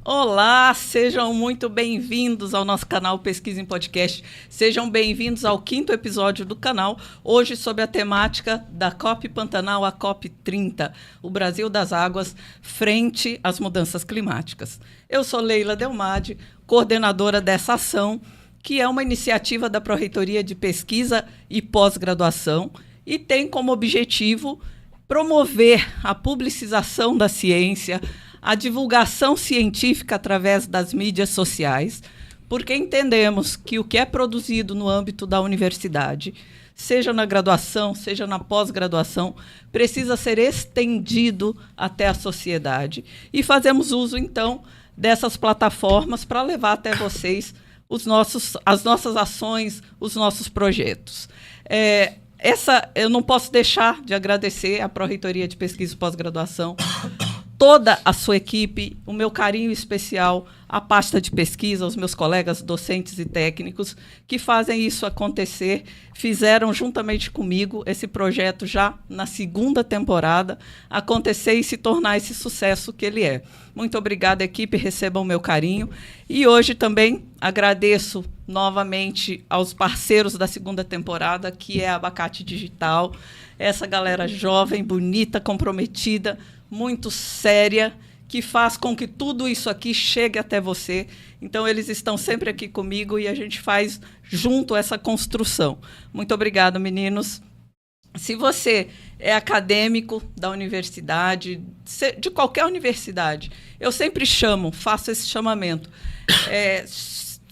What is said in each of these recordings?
Olá, sejam muito bem-vindos ao nosso canal Pesquisa em Podcast. Sejam bem-vindos ao 5º episódio do canal, hoje sobre a temática da COP Pantanal, a COP 30, o Brasil das Águas frente às mudanças climáticas. Eu sou Leila Delmade, coordenadora dessa ação, que é uma iniciativa da Pró-Reitoria de Pesquisa e Pós-Graduação e tem como objetivo promover a publicização da ciência, a divulgação científica através das mídias sociais, porque entendemos que o que é produzido no âmbito da universidade, seja na graduação, seja na pós-graduação, precisa ser estendido até a sociedade. E fazemos uso, então, dessas plataformas para levar até vocês as nossas ações, os nossos projetos. Eu não posso deixar de agradecer à Pró-Reitoria de Pesquisa e Pós-Graduação, toda a sua equipe, o meu carinho especial à pasta de pesquisa, aos meus colegas docentes e técnicos que fazem isso acontecer, fizeram juntamente comigo esse projeto já na 2ª temporada acontecer e se tornar esse sucesso que ele é. Muito obrigada, equipe, recebam o meu carinho. E hoje também agradeço novamente aos parceiros da 2ª temporada, que é a Abacate Digital, essa galera jovem, bonita, comprometida, muito séria, que faz com que tudo isso aqui chegue até você. Então, eles estão sempre aqui comigo e a gente faz junto essa construção. Muito obrigada, meninos. Se você é acadêmico da universidade, de qualquer universidade, eu sempre faço esse chamamento.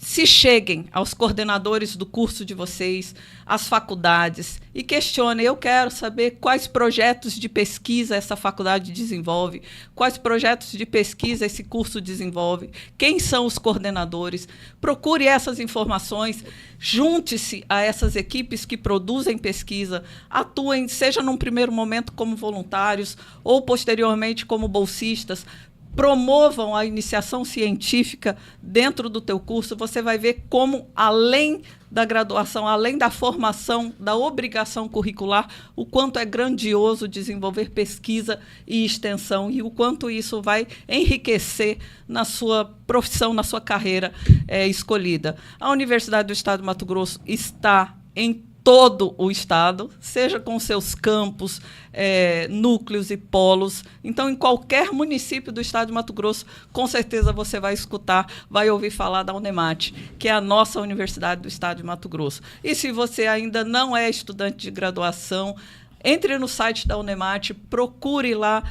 Se cheguem aos coordenadores do curso de vocês, às faculdades, e questionem. Eu quero saber quais projetos de pesquisa essa faculdade desenvolve, quais projetos de pesquisa esse curso desenvolve, quem são os coordenadores. Procure essas informações, junte-se a essas equipes que produzem pesquisa, atuem, seja num primeiro momento como voluntários ou posteriormente como bolsistas. Promovam a iniciação científica dentro do teu curso. Você vai ver como, além da graduação, além da formação, da obrigação curricular, o quanto é grandioso desenvolver pesquisa e extensão e o quanto isso vai enriquecer na sua profissão, na sua carreira escolhida. A Universidade do Estado de Mato Grosso está em todo o estado, seja com seus campos, núcleos e polos. Então, em qualquer município do estado de Mato Grosso, com certeza você vai escutar, vai ouvir falar da Unemate, que é a nossa Universidade do Estado de Mato Grosso. E se você ainda não é estudante de graduação, entre no site da Unemate, procure lá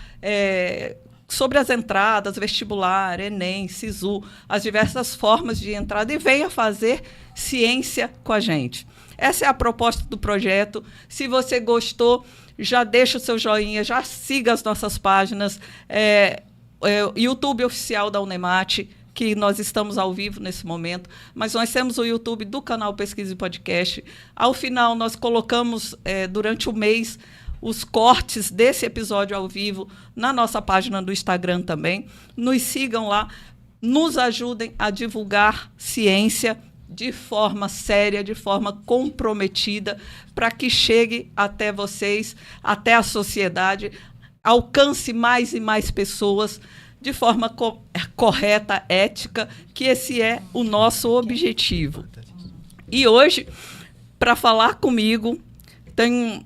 sobre as entradas, vestibular, Enem, SISU, as diversas formas de entrada e venha fazer ciência com a gente. Essa é a proposta do projeto. Se você gostou, já deixa o seu joinha, já siga as nossas páginas, YouTube oficial da Unemate, que nós estamos ao vivo nesse momento, mas nós temos o YouTube do canal Pesquisa e Podcast. Ao final, nós colocamos, durante o mês, os cortes desse episódio ao vivo na nossa página do Instagram também. Nos sigam lá, nos ajudem a divulgar ciência de forma séria, de forma comprometida, para que chegue até vocês, até a sociedade, alcance mais e mais pessoas de forma correta, ética, que esse é o nosso objetivo. E hoje, para falar comigo, tenho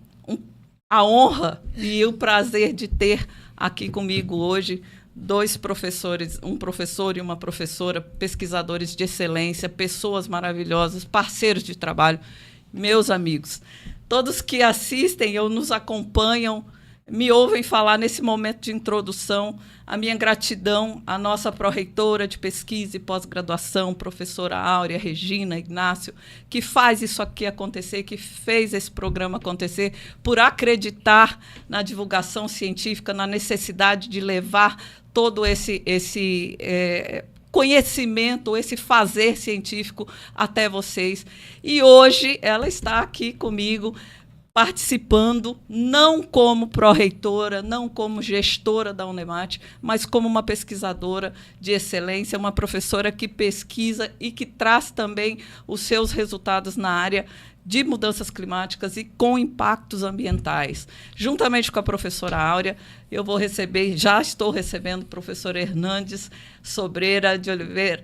a honra e o prazer de ter aqui comigo hoje 2 professores, um professor e uma professora, pesquisadores de excelência, pessoas maravilhosas, parceiros de trabalho, meus amigos. Todos que assistem ou nos acompanham, me ouvem falar nesse momento de introdução, a minha gratidão à nossa pró-reitora de pesquisa e pós-graduação, professora Áurea, Regina, Ignácio, que faz isso aqui acontecer, que fez esse programa acontecer, por acreditar na divulgação científica, na necessidade de levar todo esse conhecimento, esse fazer científico até vocês. E hoje ela está aqui comigo participando, não como pró-reitora, não como gestora da Unemat, mas como uma pesquisadora de excelência, uma professora que pesquisa e que traz também os seus resultados na área de mudanças climáticas e com impactos ambientais. Juntamente com a professora Áurea, eu vou receber, já estou recebendo o professor Hernandes Sobreira de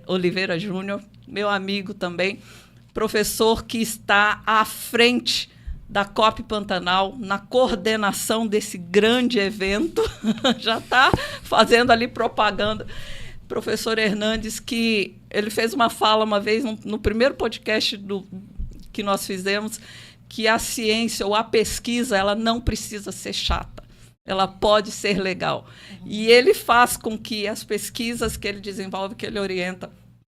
Oliveira Júnior, meu amigo também, professor que está à frente da COP Pantanal, na coordenação desse grande evento, já está fazendo ali propaganda. Professor Hernandes, que ele fez uma fala uma vez no primeiro podcast que nós fizemos, que a ciência ou a pesquisa ela não precisa ser chata, ela pode ser legal. E ele faz com que as pesquisas que ele desenvolve, que ele orienta,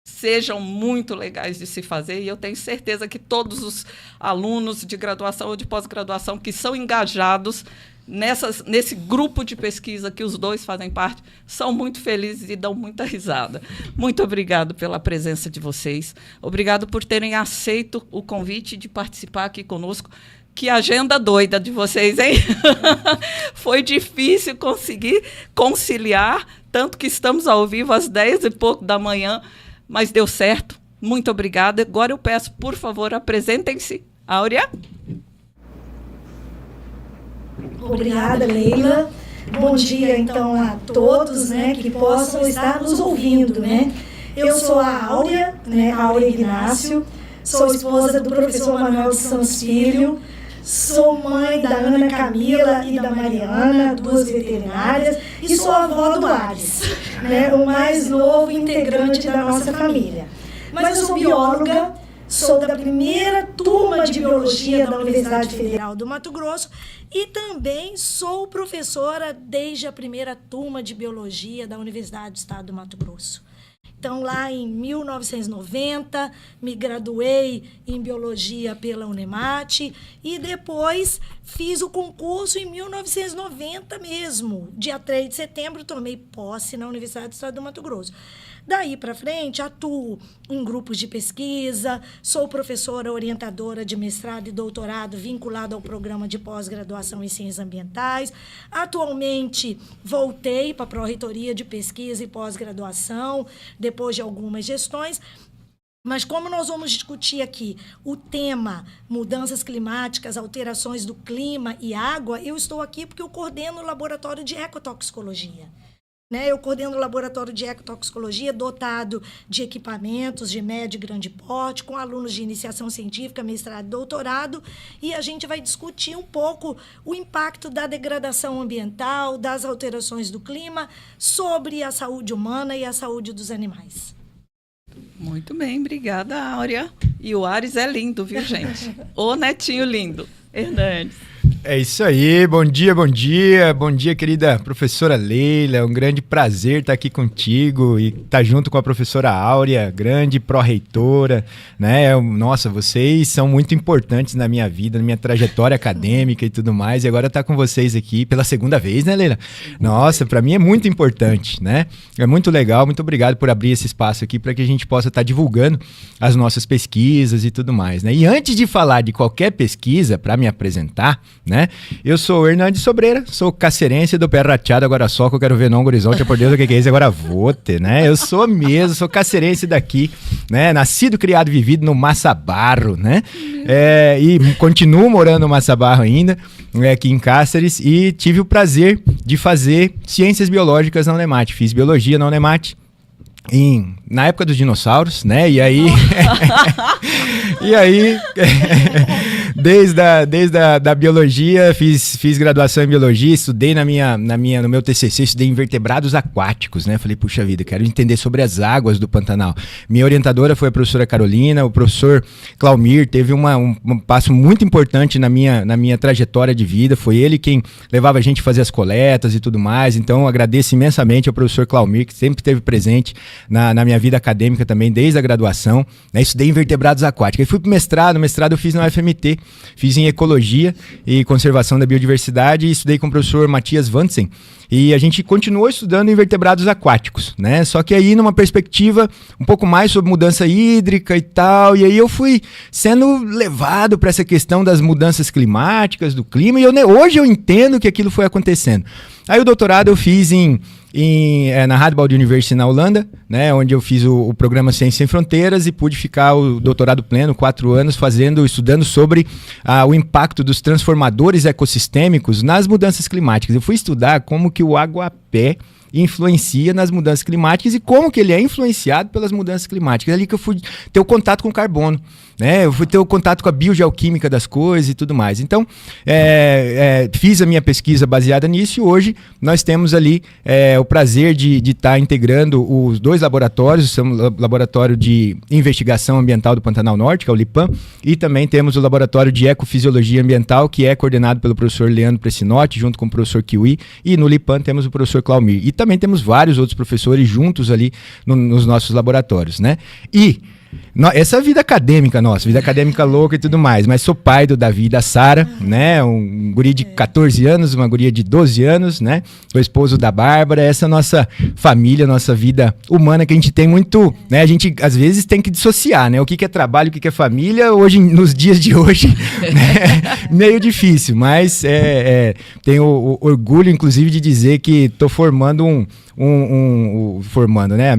sejam muito legais de se fazer, e eu tenho certeza que todos os alunos de graduação ou de pós-graduação que são engajados nesse grupo de pesquisa que os dois fazem parte, são muito felizes e dão muita risada. Muito obrigado pela presença de vocês. Obrigado por terem aceito o convite de participar aqui conosco. Que agenda doida de vocês, hein? Foi difícil conseguir conciliar, tanto que estamos ao vivo às 10 e pouco da manhã, mas deu certo. Muito obrigada. Agora eu peço, por favor, apresentem-se. Áurea. Obrigada, Leila. Bom dia, então, a todos, né, que possam estar nos ouvindo, né? Eu sou a Áurea, né, Áurea Ignácio, sou esposa do professor Manuel de Santos Filho, sou mãe da Ana Camila e da Mariana, duas veterinárias, e sou avó do Ares, né, o mais novo integrante da nossa família. Mas eu sou bióloga, sou da primeira turma de biologia da Universidade Federal do Mato Grosso e também sou professora desde a primeira turma de biologia da Universidade do Estado do Mato Grosso. Então, lá em 1990, me graduei em biologia pela Unemat e depois fiz o concurso em 1990 mesmo. Dia 3 de setembro, tomei posse na Universidade do Estado do Mato Grosso. Daí para frente, atuo em grupos de pesquisa, sou professora orientadora de mestrado e doutorado vinculada ao programa de pós-graduação em ciências ambientais. Atualmente, voltei para a Pró-Reitoria de Pesquisa e Pós-Graduação, depois de algumas gestões. Mas como nós vamos discutir aqui o tema mudanças climáticas, alterações do clima e água, eu estou aqui porque eu coordeno o laboratório de ecotoxicologia. Eu coordeno o laboratório de ecotoxicologia dotado de equipamentos de médio e grande porte, com alunos de iniciação científica, mestrado e doutorado, e a gente vai discutir um pouco o impacto da degradação ambiental, das alterações do clima, sobre a saúde humana e a saúde dos animais. Muito bem, obrigada, Áurea. E o Ares é lindo, viu, gente? Ô netinho lindo. Hernandes. É isso aí, bom dia, querida professora Leila, é um grande prazer estar aqui contigo e estar junto com a professora Áurea, grande pró-reitora, né? Nossa, vocês são muito importantes na minha vida, na minha trajetória acadêmica e tudo mais, e agora estar com vocês aqui pela segunda vez, né, Leila? Nossa, para mim é muito importante, né? É muito legal, muito obrigado por abrir esse espaço aqui para que a gente possa estar divulgando as nossas pesquisas e tudo mais, né? E antes de falar de qualquer pesquisa, para me apresentar, né? Eu sou o Hernandes Sobreira, sou cacerense do pé rateado, agora só que eu quero ver no horizonte, por Deus, o que é isso, agora vou ter, né? Eu sou mesmo, sou cacerense daqui, né? Nascido, criado e vivido no Massa Barro, né? E continuo morando no Massa Barro ainda, aqui em Cáceres, e tive o prazer de fazer ciências biológicas na Unemat, fiz biologia na Unemat, na época dos dinossauros, né? E aí, desde a biologia, fiz graduação em biologia, estudei no meu TCC, estudei invertebrados aquáticos, né? Falei, puxa vida, quero entender sobre as águas do Pantanal. Minha orientadora foi a professora Carolina, o professor Claumir teve um passo muito importante na minha trajetória de vida, foi ele quem levava a gente a fazer as coletas e tudo mais, então agradeço imensamente ao professor Claumir, que sempre esteve presente na minha vida acadêmica também, desde a graduação, né? Estudei invertebrados aquáticos. Aí fui pro mestrado eu fiz na UFMT, fiz em Ecologia e Conservação da Biodiversidade e estudei com o professor Matias Vantzen. E a gente continuou estudando invertebrados aquáticos, né? Só que aí numa perspectiva um pouco mais sobre mudança hídrica e tal. E aí eu fui sendo levado para essa questão das mudanças climáticas, do clima. E hoje eu entendo que aquilo foi acontecendo. Aí o doutorado eu fiz na Radboud University na Holanda, né, onde eu fiz o programa Ciência Sem Fronteiras e pude ficar o doutorado pleno, 4 anos, estudando sobre o impacto dos transformadores ecossistêmicos nas mudanças climáticas. Eu fui estudar como que o aguapé influencia nas mudanças climáticas e como que ele é influenciado pelas mudanças climáticas. É ali que eu fui ter o contato com o carbono, né? Eu fui ter o contato com a biogeoquímica das coisas e tudo mais. Então, fiz a minha pesquisa baseada nisso e hoje nós temos ali o prazer de estar integrando os 2 laboratórios, o Laboratório de Investigação Ambiental do Pantanal Norte, que é o LIPAM, e também temos o Laboratório de Ecofisiologia Ambiental, que é coordenado pelo professor Leandro Pressinotti, junto com o professor Kiwi, e no LIPAM temos o professor Claumir. E também temos vários outros professores juntos ali nos nossos laboratórios, né? E essa vida acadêmica nossa, vida acadêmica louca e tudo mais, mas sou pai do Davi e da Sara, né? Um guri de 14 anos, uma guria de 12 anos, né? O esposo da Bárbara, essa nossa família, nossa vida humana que a gente tem muito, né? A gente às vezes tem que dissociar, né? O que é trabalho, o que é família, hoje, nos dias de hoje, né? Meio difícil, mas tenho o orgulho, inclusive, de dizer que estou formando formando, né?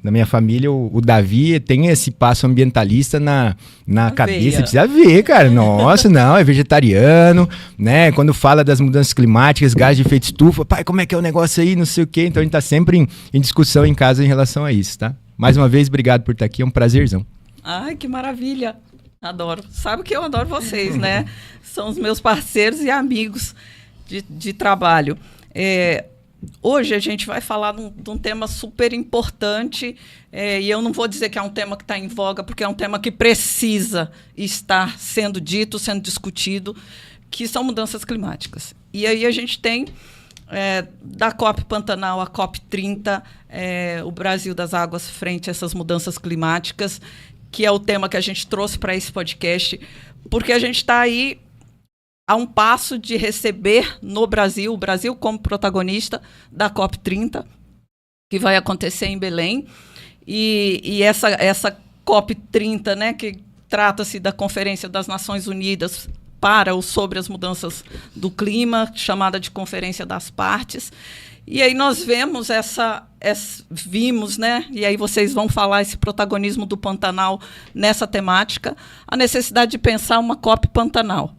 Na minha família, o Davi tem esse passo ambientalista na cabeça. Precisa ver, cara. Nossa, não, é vegetariano, né? Quando fala das mudanças climáticas, gás de efeito estufa, pai, como é que é o negócio aí, não sei o quê. Então a gente tá sempre em discussão em casa em relação a isso, tá? Mais uma vez, obrigado por estar aqui, é um prazerzão. Ai, que maravilha. Adoro. Sabe que eu adoro vocês, né? São os meus parceiros e amigos de trabalho. Hoje a gente vai falar de um tema super importante e eu não vou dizer que é um tema que está em voga, porque é um tema que precisa estar sendo dito, sendo discutido, que são mudanças climáticas. E aí a gente tem, da COP Pantanal à COP 30, o Brasil das águas frente a essas mudanças climáticas, que é o tema que a gente trouxe para esse podcast, porque a gente está aí a um passo de receber o Brasil como protagonista da COP30, que vai acontecer em Belém. E essa COP30, né, que trata-se da Conferência das Nações Unidas sobre as mudanças do clima, chamada de Conferência das Partes. E aí nós vimos, né, e aí vocês vão falar esse protagonismo do Pantanal nessa temática, a necessidade de pensar uma COP Pantanal.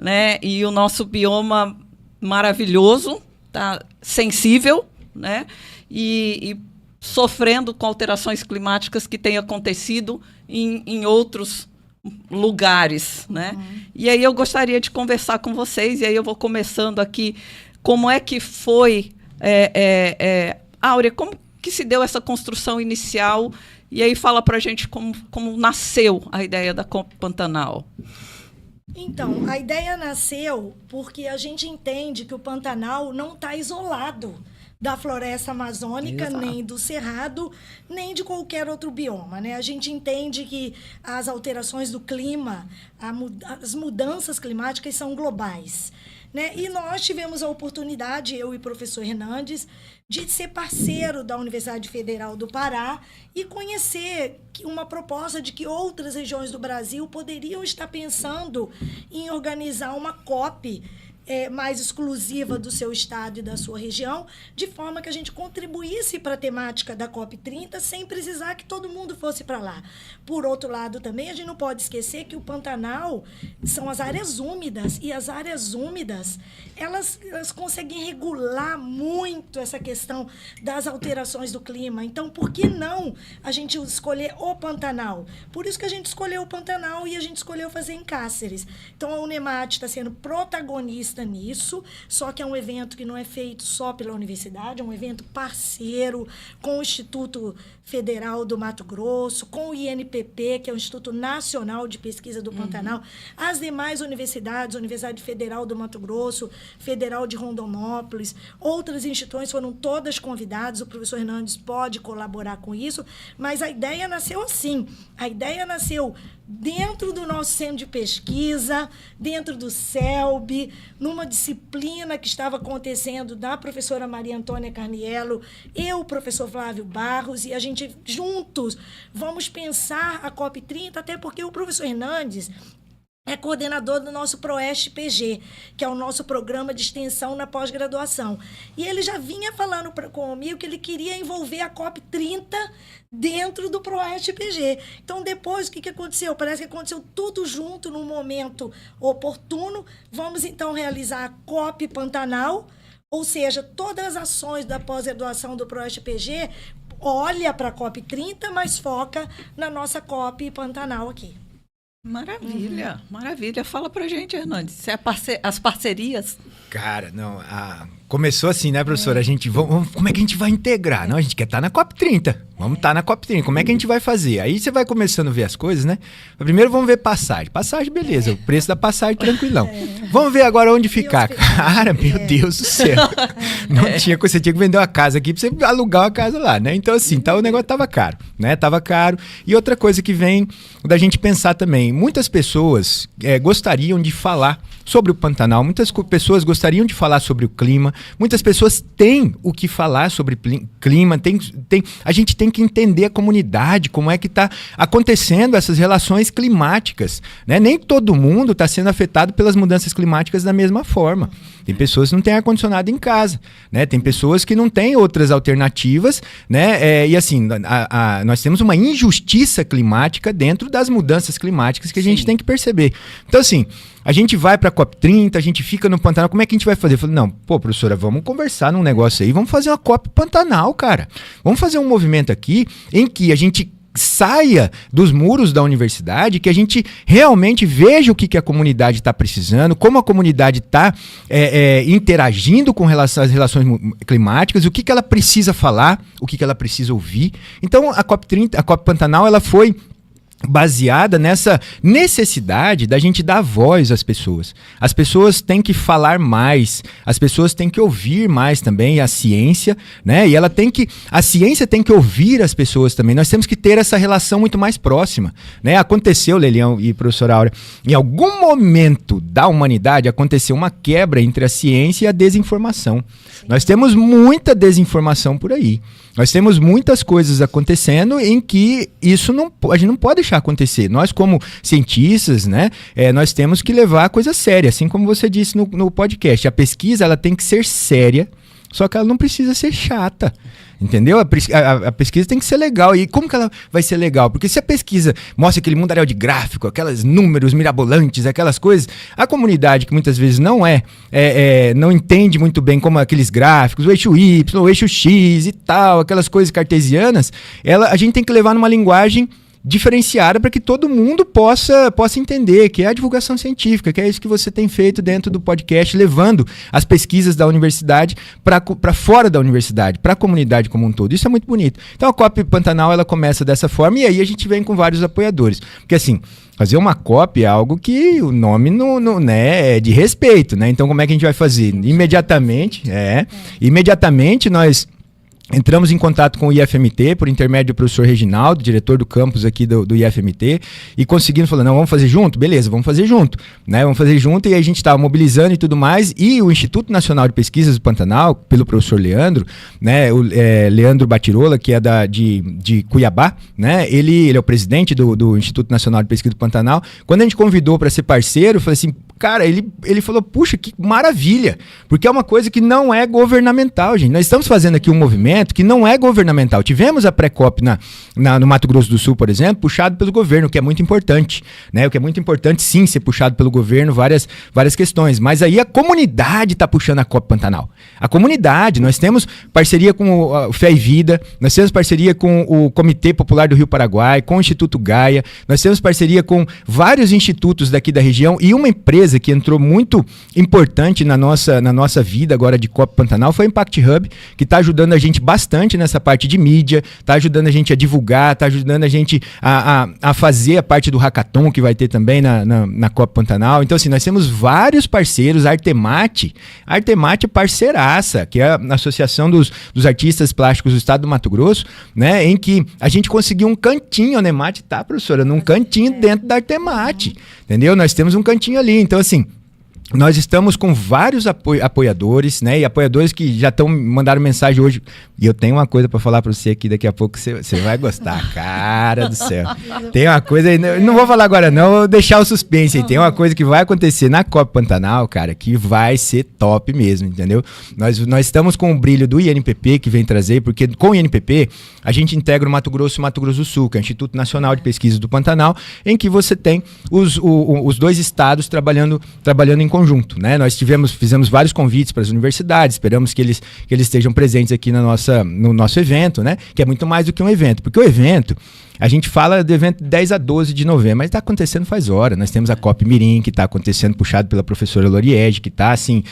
Né? E o nosso bioma maravilhoso, tá sensível, né? E sofrendo com alterações climáticas que têm acontecido em outros lugares, né? E aí eu gostaria de conversar com vocês, e aí eu vou começando aqui, como é que foi, Áurea, como que se deu essa construção inicial, e aí fala para a gente como nasceu a ideia da COP Pantanal. Então, a ideia nasceu porque a gente entende que o Pantanal não está isolado da floresta amazônica, exato, nem do cerrado, nem de qualquer outro bioma, né? A gente entende que as alterações do clima, as mudanças climáticas são globais, né? E nós tivemos a oportunidade, eu e o professor Hernandes, de ser parceiro da Universidade Federal do Pará e conhecer uma proposta de que outras regiões do Brasil poderiam estar pensando em organizar uma COP mais exclusiva do seu estado e da sua região, de forma que a gente contribuísse para a temática da COP30 sem precisar que todo mundo fosse para lá. Por outro lado, também, a gente não pode esquecer que o Pantanal são as áreas úmidas, e as áreas úmidas, elas conseguem regular muito essa questão das alterações do clima. Então, por que não a gente escolher o Pantanal? Por isso que a gente escolheu o Pantanal e a gente escolheu fazer em Cáceres. Então, a Unemate está sendo protagonista nisso, só que é um evento que não é feito só pela universidade, é um evento parceiro com o Instituto Federal do Mato Grosso, com o INPP, que é o Instituto Nacional de Pesquisa do Pantanal, as demais universidades, Universidade Federal do Mato Grosso, Federal de Rondonópolis, outras instituições foram todas convidadas, o professor Hernandes pode colaborar com isso, mas a ideia nasceu assim, a ideia nasceu dentro do nosso centro de pesquisa, dentro do CELB, numa disciplina que estava acontecendo da professora Maria Antônia Carniello, eu, o professor Flávio Barros, e a gente juntos vamos pensar a COP30, até porque o professor Hernandes é coordenador do nosso ProEST-PG, que é o nosso programa de extensão na pós-graduação. E ele já vinha falando comigo que ele queria envolver a COP30 dentro do ProEST-PG. Então, depois, o que aconteceu? Parece que aconteceu tudo junto num momento oportuno. Vamos, então, realizar a COP Pantanal, ou seja, todas as ações da pós-graduação do ProEST-PG olha para a COP30, mas foca na nossa COP Pantanal aqui. Maravilha, maravilha. Fala pra gente, Hernandes, se as parcerias... Cara, não, começou assim, né, professora? A gente, como é que a gente vai integrar? Não, a gente quer estar na COP30, vamos estar na COP30, como é que a gente vai fazer? Aí você vai começando a ver as coisas, né? Primeiro vamos ver passagem, beleza, o preço da passagem tranquilão. Vamos ver agora onde ficar. Cara, meu Deus do céu, você tinha que vender uma casa aqui pra você alugar uma casa lá, né? Então assim, o negócio tava caro, né? Tava caro. E outra coisa que vem da gente pensar também, muitas pessoas gostariam de falar sobre o Pantanal, muitas pessoas gostariam de falar sobre o clima, muitas pessoas têm o que falar sobre clima, a gente tem que entender a comunidade, como é que está acontecendo essas relações climáticas, né? Nem todo mundo está sendo afetado pelas mudanças climáticas da mesma forma. Tem pessoas que não têm ar-condicionado em casa, né? Tem pessoas que não têm outras alternativas, né? E assim, nós temos uma injustiça climática dentro das mudanças climáticas que a gente tem que perceber. Então assim, a gente vai para a COP30, a gente fica no Pantanal, como é que a gente vai fazer? Eu falei, não, professora, vamos conversar num negócio aí, vamos fazer uma COP Pantanal, cara. Vamos fazer um movimento aqui em que a gente saia dos muros da universidade, que a gente realmente veja o que a comunidade está precisando, como a comunidade está interagindo com relação às relações climáticas, o que ela precisa falar, o que ela precisa ouvir. Então, a COP30, a COP Pantanal, ela foi baseada nessa necessidade da gente dar voz às pessoas. As pessoas têm que falar mais, as pessoas têm que ouvir mais também a ciência, né? E a ciência tem que ouvir as pessoas também. Nós temos que ter essa relação muito mais próxima, né? Aconteceu, Lelião e professora Áurea, em algum momento da humanidade aconteceu uma quebra entre a ciência e a desinformação. Sim. Nós temos muita desinformação por aí. Nós temos muitas coisas acontecendo em que a gente não pode deixar acontecer. Nós, como cientistas, né, nós temos que levar a coisa séria, assim como você disse no podcast. A pesquisa ela tem que ser séria, só que ela não precisa ser chata. Entendeu? A pesquisa tem que ser legal. E como que ela vai ser legal? Porque se a pesquisa mostra aquele mundaréu de gráfico, aqueles números mirabolantes, aquelas coisas, a comunidade que muitas vezes não entende muito bem como aqueles gráficos, o eixo Y, o eixo X e tal, aquelas coisas cartesianas, a gente tem que levar numa linguagem diferenciada para que todo mundo possa entender, que é a divulgação científica, que é isso que você tem feito dentro do podcast, levando as pesquisas da universidade para fora da universidade, para a comunidade como um todo. Isso é muito bonito. Então a COP Pantanal ela começa dessa forma e aí a gente vem com vários apoiadores. Porque assim, fazer uma COP é algo que o nome não é de respeito, né? Então como é que a gente vai fazer? Imediatamente nós entramos em contato com o IFMT, por intermédio do professor Reginaldo, diretor do campus aqui do IFMT, e conseguindo falar, não, vamos fazer junto? Beleza, vamos fazer junto. Né? Vamos fazer junto, e aí a gente estava mobilizando e tudo mais, e o Instituto Nacional de Pesquisas do Pantanal, pelo professor Leandro, né, Leandro Batirola, que é de Cuiabá, né, ele é o presidente do Instituto Nacional de Pesquisa do Pantanal. Quando a gente convidou para ser parceiro, eu falei assim, cara, ele falou, puxa, que maravilha, porque é uma coisa que não é governamental, gente. Nós estamos fazendo aqui um movimento que não é governamental. Tivemos a pré-COP no Mato Grosso do Sul, por exemplo, puxado pelo governo, o que é muito importante, né? O que é muito importante, sim, ser puxado pelo governo, várias questões. Mas aí a comunidade está puxando a COP Pantanal. A comunidade, nós temos parceria com o Fé e Vida, nós temos parceria com o Comitê Popular do Rio Paraguai, com o Instituto Gaia, nós temos parceria com vários institutos daqui da região e uma empresa empresa que entrou muito importante na nossa vida agora de COP Pantanal foi a Impact Hub, que está ajudando a gente bastante nessa parte de mídia, está ajudando a gente a divulgar, está ajudando a gente a fazer a parte do hackathon que vai ter também na COP Pantanal. Então, assim, nós temos vários parceiros, a Artemate é parceiraça, que é a Associação dos Artistas Plásticos do Estado do Mato Grosso, né, em que a gente conseguiu um cantinho, a Nemate tá, professora, num cantinho dentro da Artemate, entendeu? Nós temos um cantinho ali, então assim, nós estamos com vários apoiadores, né? E apoiadores que já mandaram mensagem hoje. E eu tenho uma coisa para falar para você aqui, daqui a pouco você vai gostar. Cara do céu. Tem uma coisa aí, não vou falar agora não, vou deixar o suspense aí. Tem uma coisa que vai acontecer na Copa Pantanal, cara, que vai ser top mesmo, entendeu? Nós estamos com o brilho do INPP que vem trazer, porque com o INPP a gente integra o Mato Grosso e o Mato Grosso do Sul, que é o Instituto Nacional de Pesquisa do Pantanal, em que você tem os dois estados trabalhando em conjunto, né? Nós fizemos vários convites para as universidades, esperamos que eles estejam presentes aqui no nosso evento, né? Que é muito mais do que um evento, porque o evento, a gente fala do evento 10 a 12 de novembro, mas está acontecendo faz hora. Nós temos a COP Mirim, que está acontecendo, puxado pela professora Loriege, que está, assim,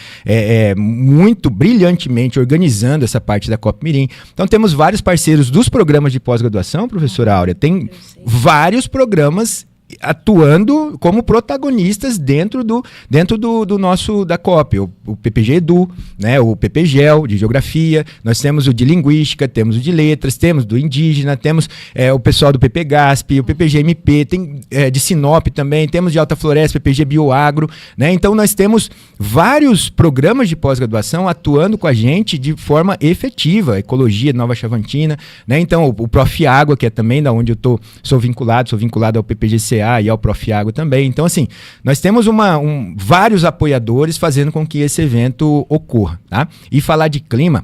muito brilhantemente organizando essa parte da COP Mirim. Então, temos vários parceiros dos programas de pós-graduação, professora Áurea. Tem vários programas atuando como protagonistas dentro do nosso da COP, o PPG Edu, né, o PPGEL de Geografia, nós temos o de Linguística, temos o de Letras, temos do Indígena, temos o pessoal do PPGASP, o PPGMP, tem de Sinop também, temos de Alta Floresta, PPG Bioagro, né, então nós temos vários programas de pós-graduação atuando com a gente de forma efetiva, Ecologia, Nova Chavantina, né, então o Prof. Água, que é também da onde eu sou vinculado ao PPGC e ao Profiago também. Então, assim, nós temos vários apoiadores fazendo com que esse evento ocorra, tá? E falar de clima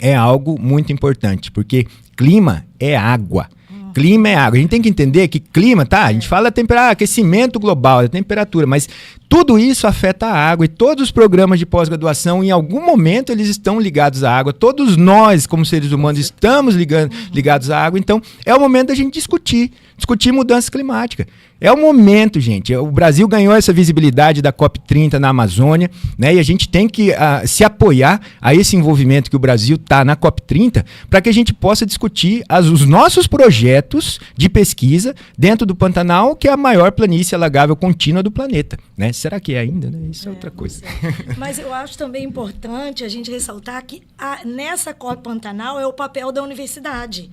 é algo muito importante, porque clima é água. Clima é água. A gente tem que entender que clima, tá? A gente fala aquecimento global, da temperatura, mas tudo isso afeta a água e todos os programas de pós-graduação, em algum momento, eles estão ligados à água. Todos nós, como seres humanos, estamos ligados à água. Então, é o momento da gente discutir mudança climática. É o momento, gente. O Brasil ganhou essa visibilidade da COP30 na Amazônia, né? E a gente tem que se apoiar a esse envolvimento que o Brasil está na COP30 para que a gente possa discutir os nossos projetos de pesquisa dentro do Pantanal, que é a maior planície alagável contínua do planeta, né? Será que é ainda, né? Isso é outra coisa. Mas eu acho também importante a gente ressaltar que nessa COP Pantanal é o papel da universidade.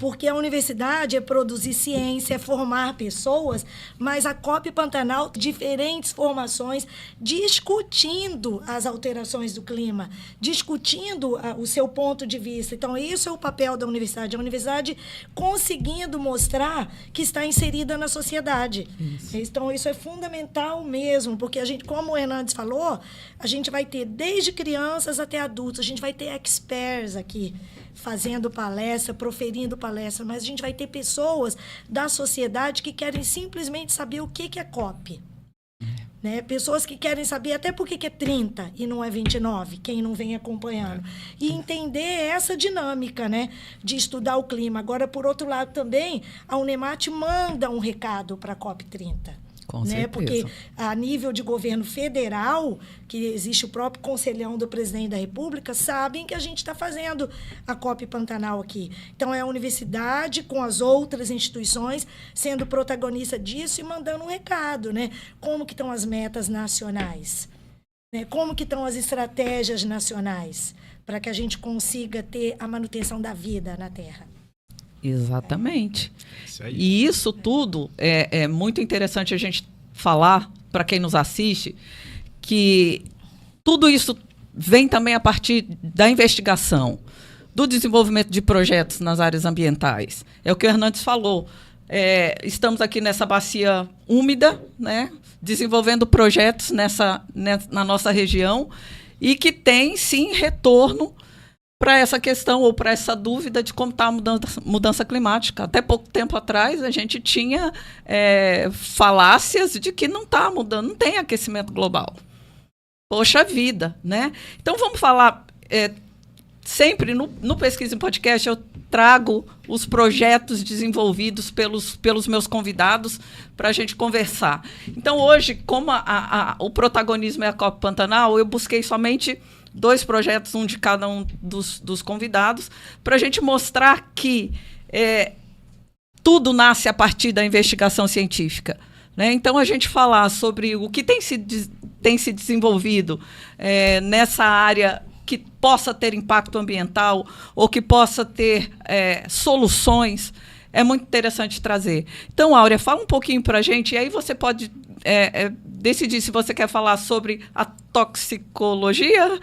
Porque a universidade é produzir ciência, é formar pessoas, mas a COP Pantanal, diferentes formações, discutindo as alterações do clima, discutindo o seu ponto de vista. Então, isso é o papel da universidade. A universidade conseguindo mostrar que está inserida na sociedade. Isso. Então, isso é fundamental mesmo, porque a gente, como o Hernandes falou, a gente vai ter desde crianças até adultos, a gente vai ter experts aqui, fazendo palestra, proferindo palestra, mas a gente vai ter pessoas da sociedade que querem simplesmente saber o que é COP. Né? Pessoas que querem saber até por que é 30 e não é 29, quem não vem acompanhando. E entender essa dinâmica, né, de estudar o clima. Agora, por outro lado, também, a Unemate manda um recado para a COP 30. Com né? certeza. Porque a nível de governo federal, que existe o próprio conselhão do presidente da República, sabem que a gente está fazendo a COP Pantanal aqui. Então, é a universidade com as outras instituições sendo protagonista disso e mandando um recado, né? Como que estão as metas nacionais? Né? Como que estão as estratégias nacionais para que a gente consiga ter a manutenção da vida na Terra? Exatamente. Isso aí. E isso tudo é muito interessante a gente falar para quem nos assiste, que tudo isso vem também a partir da investigação, do desenvolvimento de projetos nas áreas ambientais. É o que o Hernandes falou. Estamos aqui nessa bacia úmida, né, desenvolvendo projetos na nossa região e que tem, sim, retorno para essa questão ou para essa dúvida de como está a mudança climática. Até pouco tempo atrás, a gente tinha falácias de que não está mudando, não tem aquecimento global. Poxa vida, né? Então, vamos falar sempre no Pesquisa em Podcast, eu trago os projetos desenvolvidos pelos meus convidados para a gente conversar. Então, hoje, como o protagonismo é a COP Pantanal, eu busquei somente 2 projetos, um de cada um dos convidados, para a gente mostrar que tudo nasce a partir da investigação científica. Né? Então, a gente falar sobre o que tem se desenvolvido nessa área que possa ter impacto ambiental ou que possa ter soluções, é muito interessante trazer. Então, Áurea, fala um pouquinho para a gente, e aí você pode decidir se você quer falar sobre a toxicologia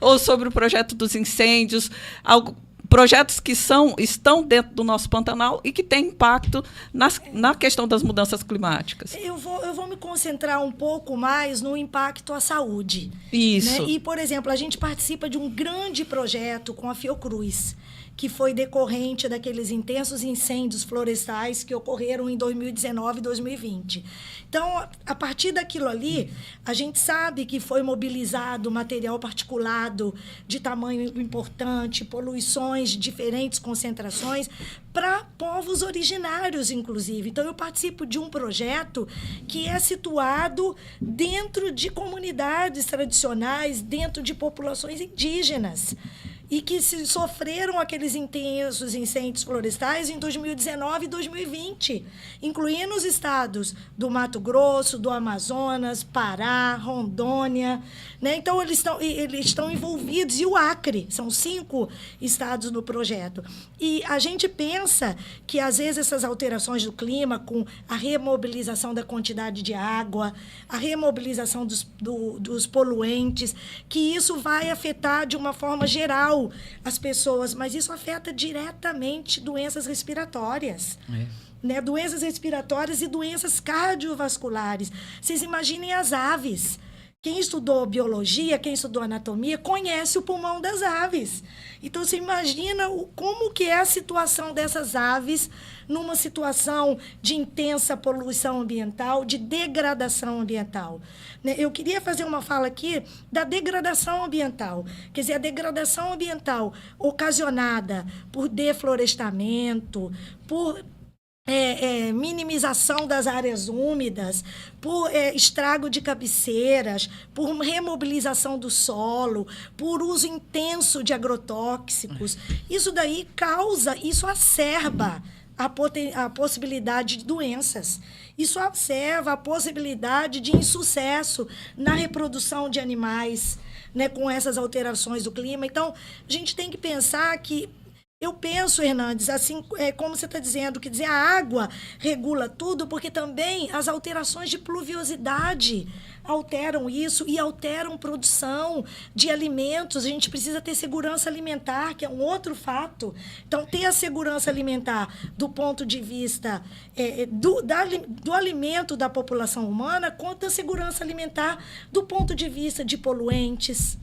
ou sobre o projeto dos incêndios, projetos que estão dentro do nosso Pantanal e que têm impacto na questão das mudanças climáticas. Eu vou me concentrar um pouco mais no impacto à saúde. Isso. Né? E, por exemplo, a gente participa de um grande projeto com a Fiocruz, que foi decorrente daqueles intensos incêndios florestais que ocorreram em 2019 e 2020. Então, a partir daquilo ali, a gente sabe que foi mobilizado material particulado de tamanho importante, poluições de diferentes concentrações, para povos originários, inclusive. Então, eu participo de um projeto que é situado dentro de comunidades tradicionais, dentro de populações indígenas, e que sofreram aqueles intensos incêndios florestais em 2019 e 2020, incluindo os estados do Mato Grosso, do Amazonas, Pará, Rondônia. Né? Então, eles estão envolvidos, e o Acre, são 5 estados no projeto. E a gente pensa que, às vezes, essas alterações do clima, com a remobilização da quantidade de água, a remobilização dos poluentes, que isso vai afetar de uma forma geral as pessoas, mas isso afeta diretamente doenças respiratórias. Né? Doenças respiratórias e doenças cardiovasculares. Vocês imaginem as aves. Quem estudou biologia, quem estudou anatomia, conhece o pulmão das aves. Então, você imagina como que é a situação dessas aves numa situação de intensa poluição ambiental, de degradação ambiental. Eu queria fazer uma fala aqui da degradação ambiental. Quer dizer, a degradação ambiental ocasionada por deflorestamento, por minimização das áreas úmidas, por estrago de cabeceiras, por remobilização do solo, por uso intenso de agrotóxicos. Isso daí isso acerba a possibilidade de doenças. Isso observa a possibilidade de insucesso na reprodução de animais, né, com essas alterações do clima. Então, a gente tem que pensar que, eu penso, Hernandes, assim como você está dizendo, que dizer, a água regula tudo, porque também as alterações de pluviosidade alteram isso e alteram produção de alimentos. A gente precisa ter segurança alimentar, que é um outro fato. Então, ter a segurança alimentar do ponto de vista do alimento da população humana, quanto a segurança alimentar do ponto de vista de poluentes.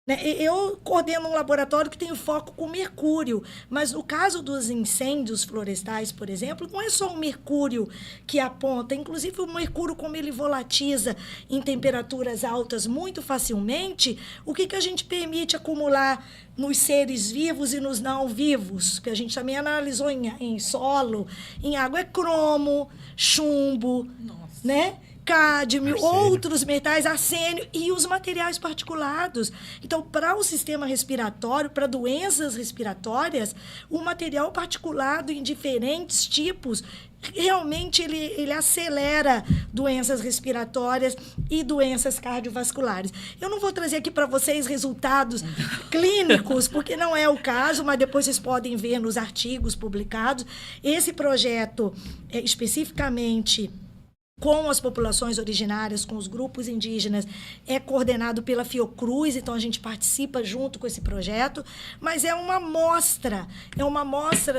Eu coordeno um laboratório que tem foco com mercúrio, mas no caso dos incêndios florestais, por exemplo, não é só o mercúrio que aponta, inclusive o mercúrio, como ele volatiza em temperaturas altas muito facilmente, o que a gente permite acumular nos seres vivos e nos não vivos, que a gente também analisou em solo, em água, é cromo, chumbo, né? Cádmio, outros metais, arsênio e os materiais particulados. Então, para o sistema respiratório, para doenças respiratórias, o material particulado em diferentes tipos, realmente ele acelera doenças respiratórias e doenças cardiovasculares. Eu não vou trazer aqui para vocês resultados clínicos, porque não é o caso, mas depois vocês podem ver nos artigos publicados. Esse projeto, especificamente com as populações originárias, com os grupos indígenas, é coordenado pela Fiocruz, então a gente participa junto com esse projeto, mas é uma amostra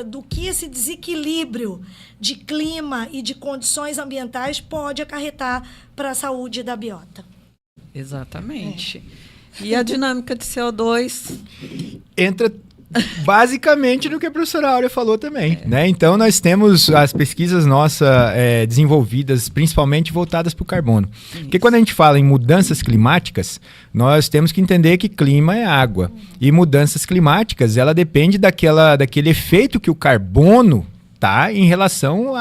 do que esse desequilíbrio de clima e de condições ambientais pode acarretar para a saúde da biota. Exatamente. E a dinâmica de CO2? Entra basicamente no que a professora Áurea falou também, né? Então nós temos as pesquisas nossas desenvolvidas principalmente voltadas para o carbono. Porque quando a gente fala em mudanças climáticas, nós temos que entender que clima é água. E mudanças climáticas, ela depende daquele efeito que o carbono tá em relação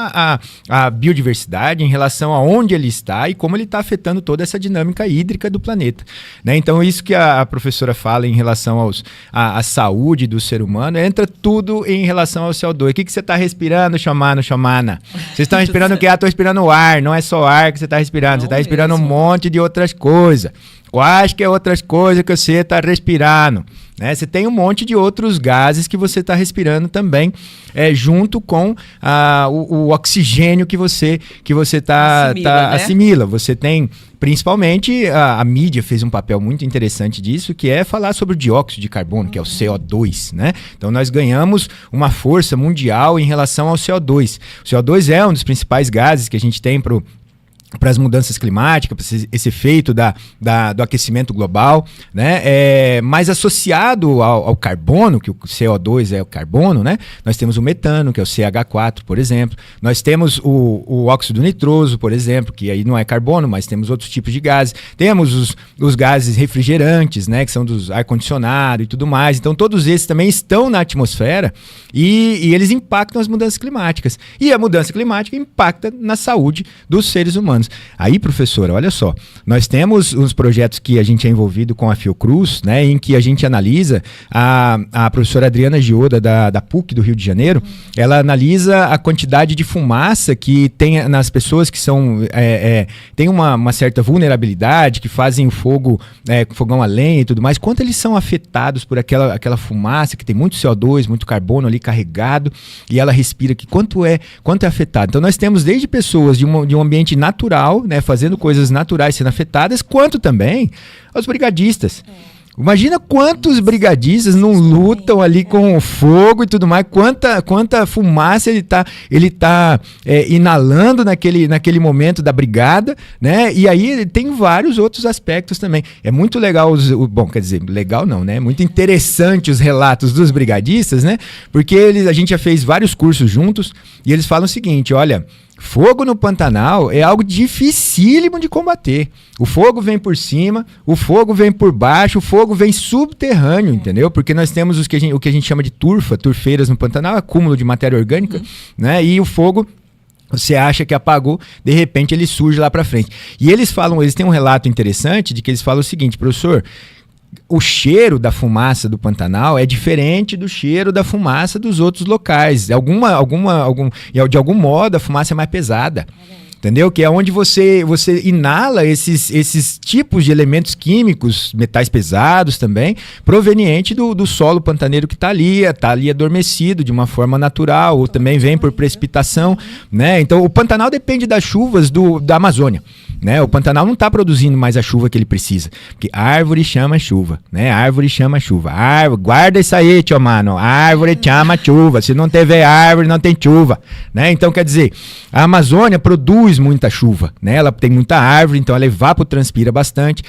à biodiversidade, em relação a onde ele está e como ele está afetando toda essa dinâmica hídrica do planeta, né? Então isso que a professora fala em relação à saúde do ser humano, entra tudo em relação ao CO2. O que você está respirando, Xamana? Vocês estão respirando o quê? Estou respirando o ar, não é só ar que você está respirando, você está respirando um monte de outras coisas. Quais que é outras coisas que você está respirando? Né? Você tem um monte de outros gases que você está respirando também, junto com o oxigênio que você assimila. Você tem, principalmente, a mídia fez um papel muito interessante disso, que é falar sobre o dióxido de carbono, que é o CO2. Né? Então nós ganhamos uma força mundial em relação ao CO2. O CO2 é um dos principais gases que a gente tem para as mudanças climáticas, para esse efeito do aquecimento global, né? Mais associado ao carbono, que o CO2 é o carbono, né? Nós temos o metano, que é o CH4, por exemplo. Nós temos o óxido nitroso, por exemplo, que aí não é carbono, mas temos outros tipos de gases. Temos os gases refrigerantes, né? Que são dos ar-condicionado e tudo mais. Então, todos esses também estão na atmosfera e eles impactam as mudanças climáticas. E a mudança climática impacta na saúde dos seres humanos. Aí, professora, olha só, nós temos uns projetos que a gente é envolvido com a Fiocruz, né, em que a gente analisa, a professora Adriana Gioda, da PUC do Rio de Janeiro, ela analisa a quantidade de fumaça que tem nas pessoas que têm uma certa vulnerabilidade, que fazem o fogão a lenha e tudo mais, quanto eles são afetados por aquela fumaça, que tem muito CO2, muito carbono ali carregado, e ela respira, que quanto é afetado. Então nós temos desde pessoas de um ambiente natural, né, fazendo coisas naturais sendo afetadas, quanto também aos brigadistas. Imagina quantos brigadistas não lutam ali com o fogo e tudo mais, quanta fumaça ele tá inalando naquele momento da brigada, né? E aí tem vários outros aspectos também. É muito legal, bom, quer dizer, legal não, né? Muito interessante os relatos dos brigadistas, né? Porque a gente já fez vários cursos juntos e eles falam o seguinte, olha, fogo no Pantanal é algo dificílimo de combater. O fogo vem por cima, o fogo vem por baixo, o fogo vem subterrâneo, entendeu? Porque nós temos o que a gente chama de turfeiras no Pantanal, acúmulo de matéria orgânica, né? E o fogo, você acha que apagou, de repente ele surge lá para frente. E eles têm um relato interessante de que eles falam o seguinte, professor, o cheiro da fumaça do Pantanal é diferente do cheiro da fumaça dos outros locais. De algum modo, a fumaça é mais pesada. Entendeu? Que é onde você inala esses tipos de elementos químicos, metais pesados também, proveniente do solo pantaneiro que está ali adormecido de uma forma natural, ou também vem por precipitação, né? Então, o Pantanal depende das chuvas da Amazônia, né? O Pantanal não está produzindo mais a chuva que ele precisa, porque árvore chama chuva, né? Árvore chama chuva. Guarda isso aí, tio mano. Árvore chama chuva. Se não tiver árvore, não tem chuva, né? Então, quer dizer, a Amazônia produz muita chuva, né? Ela tem muita árvore, então ela evapotranspira bastante.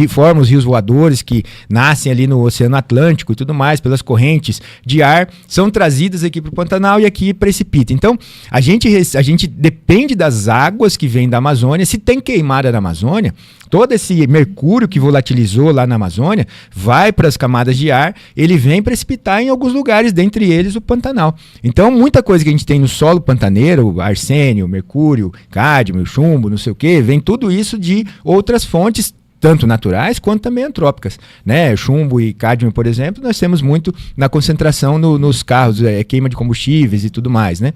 Forma os rios voadores que nascem ali no Oceano Atlântico e tudo mais, pelas correntes de ar, são trazidas aqui para o Pantanal e aqui precipita. Então, a gente depende das águas que vêm da Amazônia. Se tem queimada na Amazônia, todo esse mercúrio que volatilizou lá na Amazônia vai para as camadas de ar, ele vem precipitar em alguns lugares, dentre eles o Pantanal. Então, muita coisa que a gente tem no solo pantaneiro, arsênio, mercúrio, cádmio, chumbo, não sei o que, vem tudo isso de outras fontes, tanto naturais quanto também antrópicas, né? Chumbo e cádmio, por exemplo, nós temos muito na concentração nos carros, queima de combustíveis e tudo mais, né?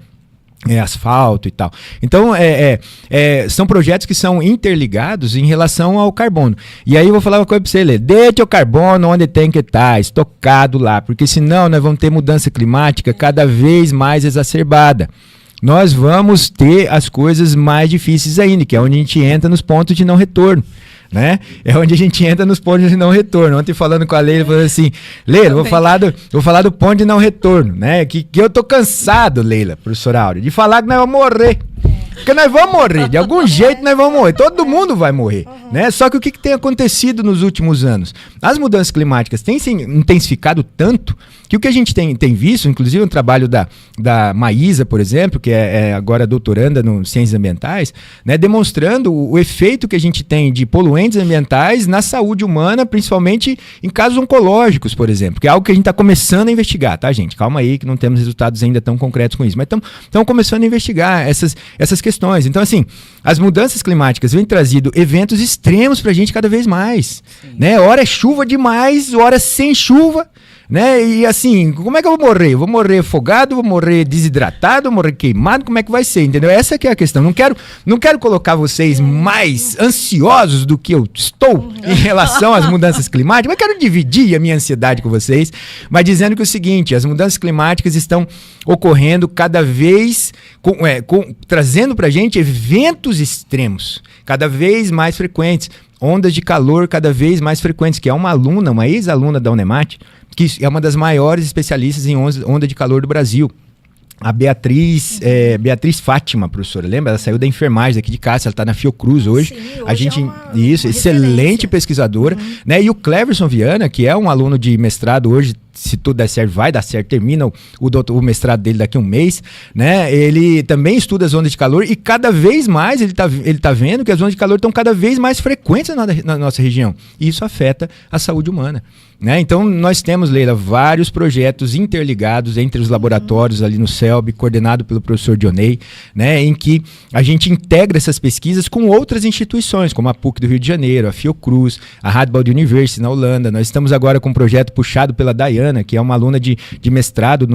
Asfalto e tal. Então, são projetos que são interligados em relação ao carbono. E aí eu vou falar uma coisa para você, Lê. Deixa o carbono onde tem que estar, estocado lá, porque senão nós vamos ter mudança climática cada vez mais exacerbada. Nós vamos ter as coisas mais difíceis ainda, que é onde a gente entra nos pontos de não retorno, né? É onde a gente entra nos pontos de não retorno. Ontem falando com a Leila, falando assim, Leila, vou falar do ponto de não retorno, né? Que eu tô cansado, Leila, professora Áurea, de falar que nós vamos morrer. Porque nós vamos morrer, de algum jeito nós vamos morrer, todo mundo vai morrer, né? Só que o que tem acontecido nos últimos anos? As mudanças climáticas têm se intensificado tanto que o que a gente tem visto, inclusive um trabalho da Maísa, por exemplo, que é agora doutoranda em Ciências Ambientais, né, demonstrando o efeito que a gente tem de poluentes ambientais na saúde humana, principalmente em casos oncológicos, por exemplo, que é algo que a gente está começando a investigar, tá, gente? Calma aí que não temos resultados ainda tão concretos com isso, mas estamos começando a investigar essas questões. Então, assim, as mudanças climáticas vêm trazendo eventos extremos para a gente cada vez mais, né? Hora é chuva demais, hora sem chuva, né? E assim, como é que eu vou morrer? Eu vou morrer afogado, vou morrer desidratado, vou morrer queimado, como é que vai ser, entendeu? Essa que é a questão. Não quero colocar vocês mais ansiosos do que eu estou em relação às mudanças climáticas, mas quero dividir a minha ansiedade com vocês, mas dizendo que é o seguinte, as mudanças climáticas estão ocorrendo cada vez, trazendo pra gente eventos extremos, cada vez mais frequentes, ondas de calor cada vez mais frequentes, que é uma ex-aluna da Unemat, que é uma das maiores especialistas em onda de calor do Brasil. A Beatriz Fátima, professora, lembra? Ela saiu da enfermagem daqui de casa, ela está na Fiocruz hoje. Sim, a gente, uma excelente pesquisadora, né? E o Cleverson Viana, que é um aluno de mestrado hoje, se tudo der certo, vai dar certo, termina o mestrado dele daqui a um mês, né? Ele também estuda as ondas de calor e cada vez mais ele tá vendo que as ondas de calor estão cada vez mais frequentes na nossa região. E isso afeta a saúde humana, né? Então, nós temos, Leila, vários projetos interligados entre os laboratórios ali no CELB, coordenado pelo professor Dionei, né? Em que a gente integra essas pesquisas com outras instituições, como a PUC do Rio de Janeiro, a Fiocruz, a Radboud University na Holanda. Nós estamos agora com um projeto puxado pela Dayana, que é uma aluna de mestrado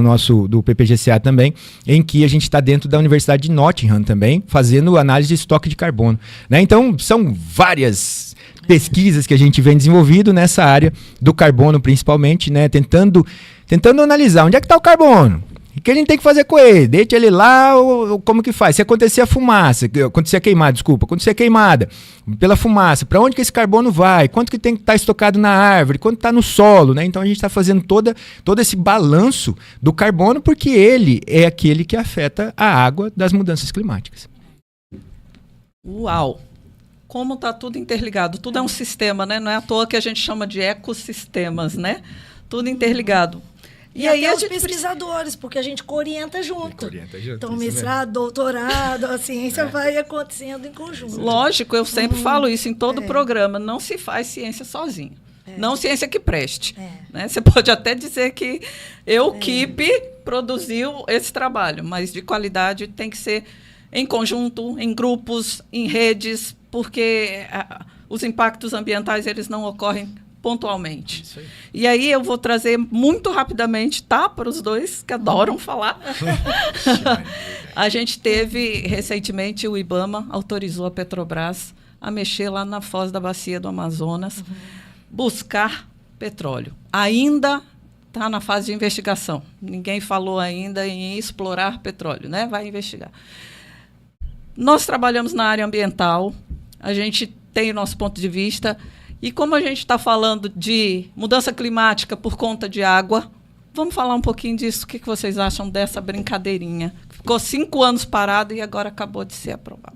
do PPGCA também, em que a gente está dentro da Universidade de Nottingham também, fazendo análise de estoque de carbono, né? Então, são várias pesquisas que a gente vem desenvolvendo nessa área do carbono, principalmente, né? Tentando analisar onde é que está o carbono. O que a gente tem que fazer com ele? Deixa ele lá, ou como que faz? Se acontecer a queimada pela fumaça, para onde que esse carbono vai? Quanto que tem que estar estocado na árvore? Quanto está no solo, né? Então a gente está fazendo todo esse balanço do carbono, porque ele é aquele que afeta a água das mudanças climáticas. Uau! Como está tudo interligado? Tudo é um sistema, né? Não é à toa que a gente chama de ecossistemas, né? Tudo interligado. E aí os pesquisadores, porque a gente orienta junto. Então, mestrado, doutorado, a ciência vai acontecendo em conjunto. Lógico, eu sempre falo isso em todo programa. Não se faz ciência sozinho. Não ciência que preste. Né? Você pode até dizer que Equipe produziu esse trabalho, mas de qualidade tem que ser em conjunto, em grupos, em redes, porque os impactos ambientais eles não ocorrem pontualmente. Isso aí. E aí eu vou trazer muito rapidamente, tá? Para os dois que adoram falar. A gente teve, recentemente, o IBAMA autorizou a Petrobras a mexer lá na foz da bacia do Amazonas, buscar petróleo. Ainda está na fase de investigação. Ninguém falou ainda em explorar petróleo, né? Vai investigar. Nós trabalhamos na área ambiental, a gente tem o nosso ponto de vista. E como a gente está falando de mudança climática por conta de água, vamos falar um pouquinho disso. O que vocês acham dessa brincadeirinha? Ficou 5 anos parado e agora acabou de ser aprovado.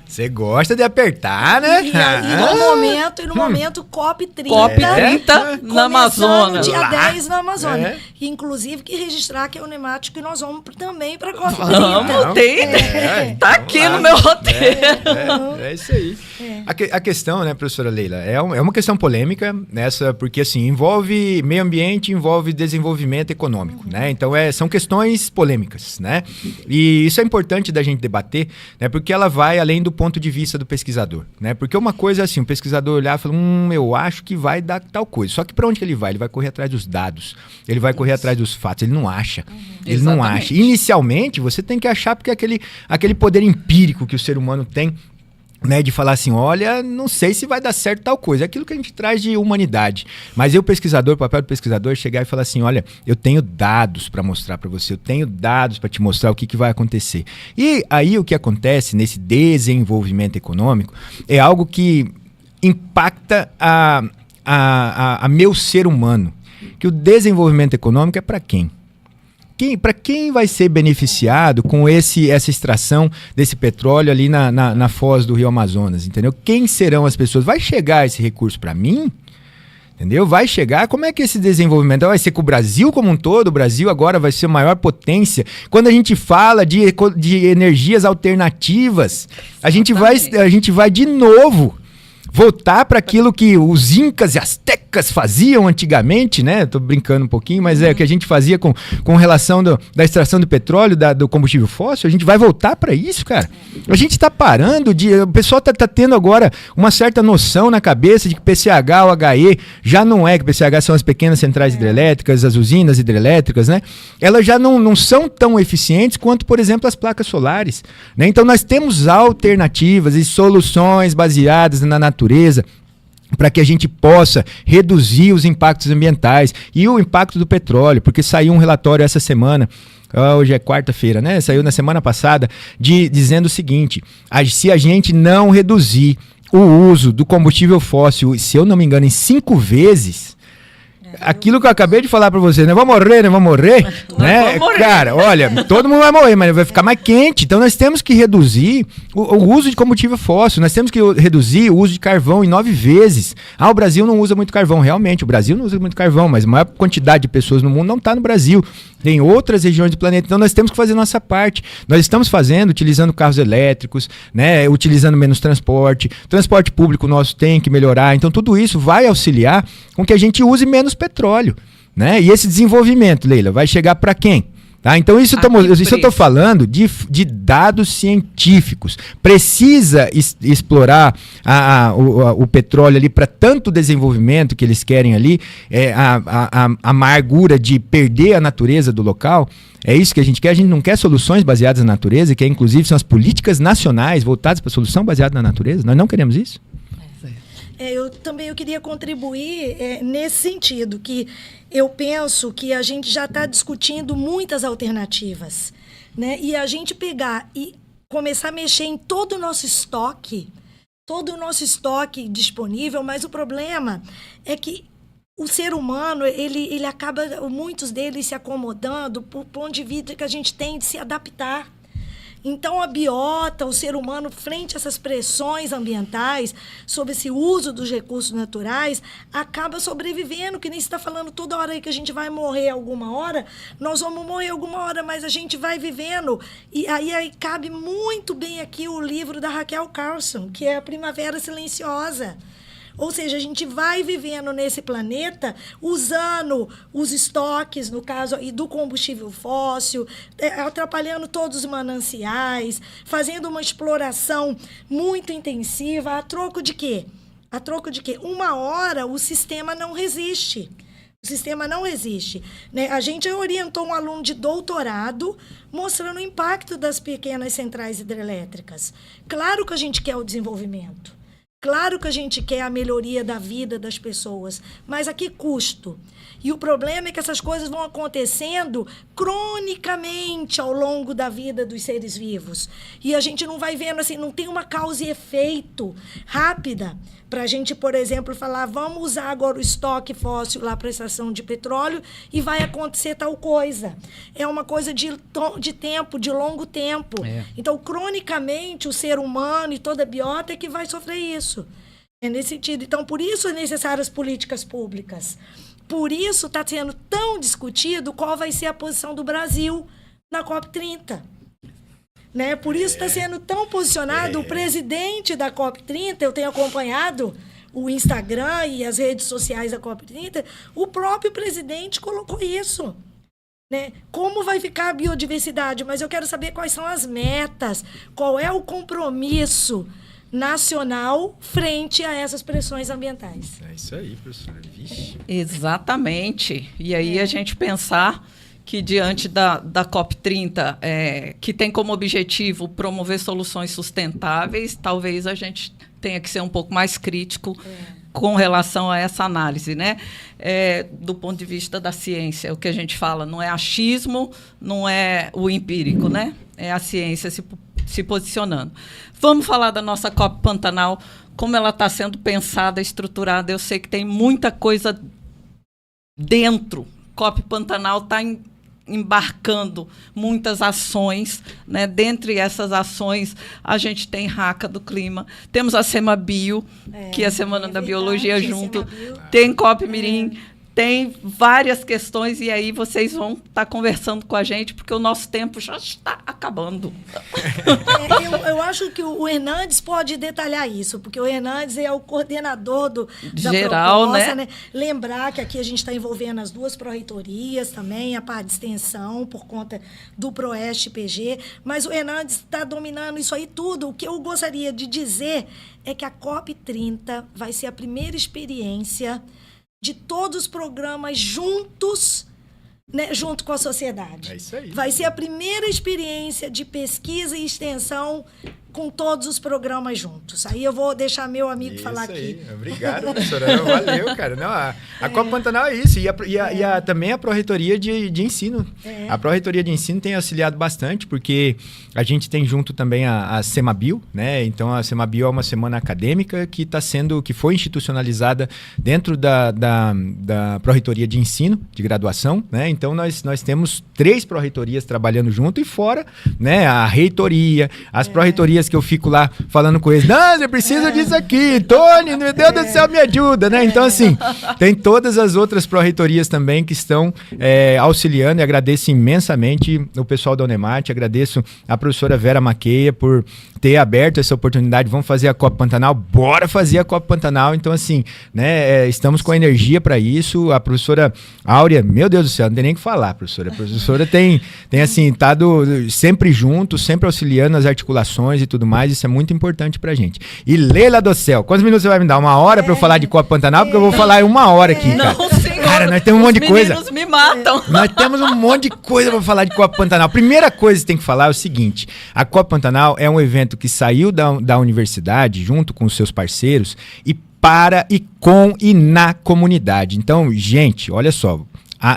Você gosta de apertar, né? E no momento COP30. COP30 na Amazônia. Dia 10 na Amazônia. E, inclusive, que registrar que é o Unemat que nós vamos também para COP30. Vamos, tá aqui no meu roteiro. É isso aí. A questão, né, professora Leila, é uma questão polêmica, nessa, porque assim, envolve meio ambiente, envolve desenvolvimento econômico, né? Então, são questões polêmicas, né? E isso é importante da gente debater, né? Porque ela vai além do ponto de vista do pesquisador, né? Porque uma coisa é assim, o pesquisador olhar e falar, eu acho que vai dar tal coisa. Só que para onde que ele vai? Ele vai correr atrás dos dados, ele vai correr atrás dos fatos, ele não acha. Ele não acha. Inicialmente, você tem que achar porque é aquele poder empírico que o ser humano tem, né, de falar assim, olha, não sei se vai dar certo tal coisa. É aquilo que a gente traz de humanidade. Mas o papel do pesquisador é chegar e falar assim, olha, eu tenho dados para mostrar para você, eu tenho dados para te mostrar o que vai acontecer. E aí o que acontece nesse desenvolvimento econômico é algo que impacta a meu ser humano. Que o desenvolvimento econômico é para quem? Para quem vai ser beneficiado com essa extração desse petróleo ali na foz do Rio Amazonas, entendeu? Quem serão as pessoas? Vai chegar esse recurso para mim? Entendeu? Vai chegar, como é que esse desenvolvimento vai ser com o Brasil como um todo? O Brasil agora vai ser a maior potência. Quando a gente fala de energias alternativas, a gente vai de novo voltar para aquilo que os incas e astecas faziam antigamente, né? Tô brincando um pouquinho, mas é o que a gente fazia com relação da extração do petróleo, do combustível fóssil. A gente vai voltar para isso, cara. A gente tá parando o pessoal tá tendo agora uma certa noção na cabeça de que PCH ou HE já não é, que PCH são as pequenas centrais hidrelétricas, as usinas hidrelétricas, né? Elas já não são tão eficientes quanto, por exemplo, as placas solares, né? Então nós temos alternativas e soluções baseadas na natureza para que a gente possa reduzir os impactos ambientais e o impacto do petróleo, porque saiu um relatório essa semana, hoje é quarta-feira, né? Saiu na semana passada, dizendo o seguinte: se a gente não reduzir o uso do combustível fóssil, se eu não me engano, em 5 vezes... Aquilo que eu acabei de falar pra você, né? Vamos morrer, né? Vamos morrer, né? Vamos morrer. Cara, olha, todo mundo vai morrer, mas vai ficar mais quente. Então nós temos que reduzir o uso de combustível fóssil, nós temos que reduzir o uso de carvão em 9 vezes. O Brasil não usa muito carvão, realmente, o Brasil não usa muito carvão, mas a maior quantidade de pessoas no mundo não está no Brasil. Tem outras regiões do planeta, então nós temos que fazer nossa parte. Nós estamos fazendo, utilizando carros elétricos, né? Utilizando menos transporte público nosso tem que melhorar. Então tudo isso vai auxiliar com que a gente use menos petróleo, né? E esse desenvolvimento, Leila, vai chegar para quem? Tá? Então isso eu estou falando de dados científicos. Precisa explorar o petróleo ali para tanto desenvolvimento que eles querem ali, a amargura de perder a natureza do local. É isso que a gente quer. A gente não quer soluções baseadas na natureza, que inclusive são as políticas nacionais voltadas para a solução baseada na natureza. Nós não queremos isso. Eu queria contribuir nesse sentido, que eu penso que a gente já está discutindo muitas alternativas, né? E a gente pegar e começar a mexer em todo o nosso estoque disponível, mas o problema é que o ser humano, ele acaba, muitos deles se acomodando por ponto de vista que a gente tem de se adaptar. Então, a biota, o ser humano, frente a essas pressões ambientais, sobre esse uso dos recursos naturais, acaba sobrevivendo, que nem você está falando toda hora aí que a gente vai morrer alguma hora, nós vamos morrer alguma hora, mas a gente vai vivendo. E aí cabe muito bem aqui o livro da Rachel Carson, que é A Primavera Silenciosa. Ou seja, a gente vai vivendo nesse planeta usando os estoques, no caso aí, do combustível fóssil, atrapalhando todos os mananciais, fazendo uma exploração muito intensiva. A troco de quê? Uma hora o sistema não resiste. Né? A gente orientou um aluno de doutorado mostrando o impacto das pequenas centrais hidrelétricas. Claro que a gente quer o desenvolvimento. Claro que a gente quer a melhoria da vida das pessoas, mas a que custo? E o problema é que essas coisas vão acontecendo cronicamente ao longo da vida dos seres vivos. E a gente não vai vendo assim, não tem uma causa e efeito rápida para a gente, por exemplo, falar, vamos usar agora o estoque fóssil lá para a extração de petróleo e vai acontecer tal coisa. É uma coisa de tempo, de longo tempo. Então, cronicamente, o ser humano e toda a biota é que vai sofrer isso. É nesse sentido. Então, por isso é necessário as políticas públicas. Por isso está sendo tão discutido qual vai ser a posição do Brasil na COP30. Né? Por isso está sendo tão posicionado o presidente da COP30, eu tenho acompanhado o Instagram e as redes sociais da COP30, o próprio presidente colocou isso. Né? Como vai ficar a biodiversidade? Mas eu quero saber quais são as metas, qual é o compromisso nacional frente a essas pressões ambientais. É isso aí, professora. Vixe. Exatamente. E aí a gente pensar que diante da COP30, que tem como objetivo promover soluções sustentáveis, talvez a gente tenha que ser um pouco mais crítico com relação a essa análise, né? Do ponto de vista da ciência, o que a gente fala não é achismo, não é o empírico, né? É a ciência se posicionando. Vamos falar da nossa COP Pantanal, como ela está sendo pensada, estruturada. Eu sei que tem muita coisa dentro. COP Pantanal está embarcando muitas ações, né? Dentre essas ações, a gente tem Raca do Clima, temos a SemaBio, que é a Semana da Biologia junto, tem COP Mirim, tem várias questões, e aí vocês vão estar conversando com a gente, porque o nosso tempo já está acabando. Eu acho que o Hernandes pode detalhar isso, porque o Hernandes é o coordenador da geral, proposta, né? Lembrar que aqui a gente está envolvendo as 2 pró-reitorias também, a parte de extensão, por conta do PROEST PG, mas o Hernandes está dominando isso aí tudo. O que eu gostaria de dizer é que a COP 30 vai ser a primeira experiência de todos os programas juntos, né, junto com a sociedade. É isso aí. Vai ser a primeira experiência de pesquisa e extensão com todos os programas juntos. Aí eu vou deixar meu amigo isso falar aí. aqui. Obrigado, professora. Valeu, cara. Não, a Copa Pantanal é isso. E também a Pró-Reitoria de Ensino. A Pró-Reitoria de Ensino tem auxiliado bastante, porque a gente tem junto também a SemaBio, né? Então, a SemaBio é uma semana acadêmica que foi institucionalizada dentro da Pró-Reitoria de Ensino, de graduação, né? Então, nós temos 3 pró-reitorias trabalhando junto, e fora, né, a reitoria, as pró-reitorias que eu fico lá falando com eles, não, você precisa disso aqui, Tony, meu Deus do céu, me ajuda, né? Então, assim, tem todas as outras pró-reitorias também que estão auxiliando, e agradeço imensamente o pessoal da Unemate, agradeço a professora Vera Maqueia por ter aberto essa oportunidade. Vamos fazer a Copa Pantanal? Bora fazer a Copa Pantanal. Então, assim, né, estamos com energia para isso. A professora Áurea, meu Deus do céu, não tem nem o que falar, professora. A professora tem assim, estado sempre junto, sempre auxiliando as articulações e tudo mais. Isso é muito importante pra gente. E Leila do céu, quantos minutos você vai me dar? 1 hora pra eu falar de Copa Pantanal? Porque eu vou falar 1 hora aqui, cara. Não, senhor. Cara, nós temos um monte de coisa. Os meninos me matam. Nós temos um monte de coisa pra falar de Copa Pantanal. Primeira coisa que tem que falar é o seguinte: a Copa Pantanal é um evento que saiu da universidade, junto com os seus parceiros, e com e na comunidade. Então, gente, olha só,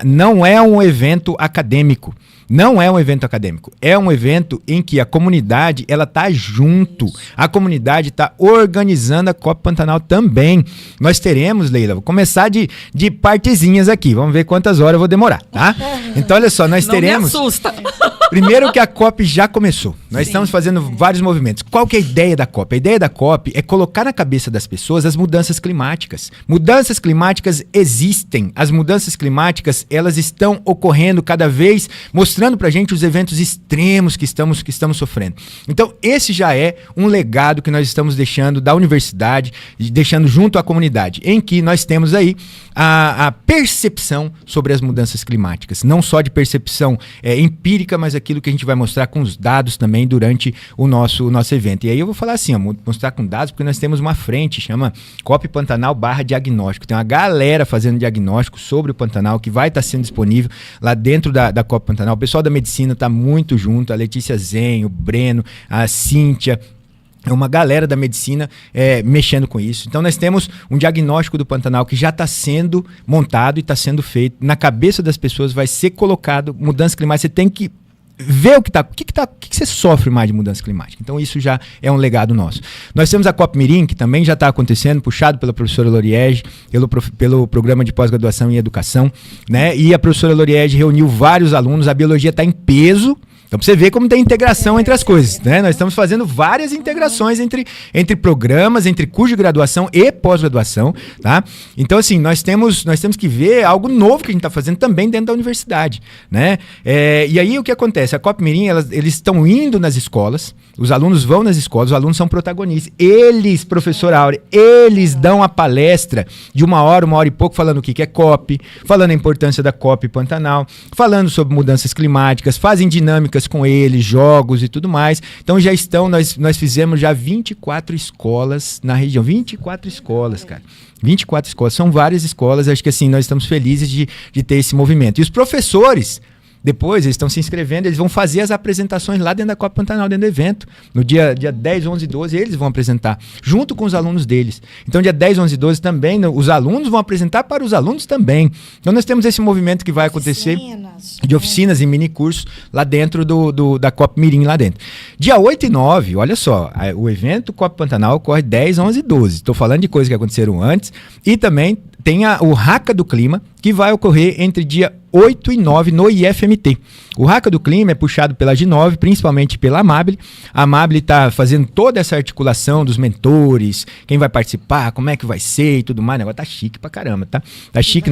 não é um evento acadêmico. Não é um evento acadêmico, é um evento em que a comunidade, ela tá junto. A comunidade está organizando a Copa Pantanal também. Nós teremos, Leila, vou começar de partezinhas aqui, vamos ver quantas horas eu vou demorar, tá? Então, olha só, nós teremos... Não me assusta. Primeiro que a COP já começou. Nós estamos fazendo vários movimentos. Qual que é a ideia da COP? A ideia da COP é colocar na cabeça das pessoas as mudanças climáticas. Mudanças climáticas existem. As mudanças climáticas, elas estão ocorrendo cada vez, mostrando pra gente os eventos extremos que estamos sofrendo. Então, esse já é um legado que nós estamos deixando da universidade, deixando junto à comunidade, em que nós temos aí a percepção sobre as mudanças climáticas. Não só de percepção empírica, mas aquilo que a gente vai mostrar com os dados também durante o nosso evento. E aí eu vou falar assim, mostrar com dados, porque nós temos uma frente, chama COP Pantanal /diagnóstico. Tem uma galera fazendo diagnóstico sobre o Pantanal, que vai estar sendo disponível lá dentro da COP Pantanal. O pessoal da medicina está muito junto, a Letícia Zen, o Breno, a Cíntia, é uma galera da medicina mexendo com isso. Então, nós temos um diagnóstico do Pantanal que já está sendo montado e está sendo feito. Na cabeça das pessoas vai ser colocado mudança climática. Você tem que ver o que você sofre mais de mudança climática. Então, isso já é um legado nosso. Nós temos a COP Mirim, que também já está acontecendo, puxado pela professora Loriege, pelo programa de pós-graduação em educação, né? E a professora Loriege reuniu vários alunos, a biologia está em peso. Então, pra você ver como tem integração entre as coisas, né? Nós estamos fazendo várias integrações entre programas, entre curso de graduação e pós-graduação, tá? Então, assim, nós temos que ver algo novo que a gente está fazendo também dentro da universidade, né? E aí, o que acontece? A COP Mirim, eles estão indo nas escolas, os alunos vão nas escolas, os alunos são protagonistas. Eles, professora Áurea, eles dão a palestra de 1 hora e pouco, falando o que é COP, falando a importância da COP Pantanal, falando sobre mudanças climáticas, fazem dinâmicas com eles, jogos e tudo mais. Então já nós fizemos já 24 escolas na região, 24 escolas, cara. 24 escolas, são várias escolas, acho que assim, nós estamos felizes de ter esse movimento. E os professores, depois, eles estão se inscrevendo, eles vão fazer as apresentações lá dentro da Copa Pantanal, dentro do evento. No dia 10, 11 e 12, eles vão apresentar, junto com os alunos deles. Então, dia 10, 11 e 12 também, os alunos vão apresentar para os alunos também. Então, nós temos esse movimento que vai acontecer de oficinas e minicursos lá dentro da Copa Mirim, lá dentro. Dia 8 e 9, olha só, o evento Copa Pantanal ocorre 10, 11 e 12. Estou falando de coisas que aconteceram antes. E também tem o Raca do Clima, que vai ocorrer entre dia 8 e 9 no IFMT. O Haka do Clima é puxado pela G9, principalmente pela Amabile. A Amabile está fazendo toda essa articulação dos mentores, quem vai participar, como é que vai ser e tudo mais. O negócio tá chique pra caramba, tá? Tá chique.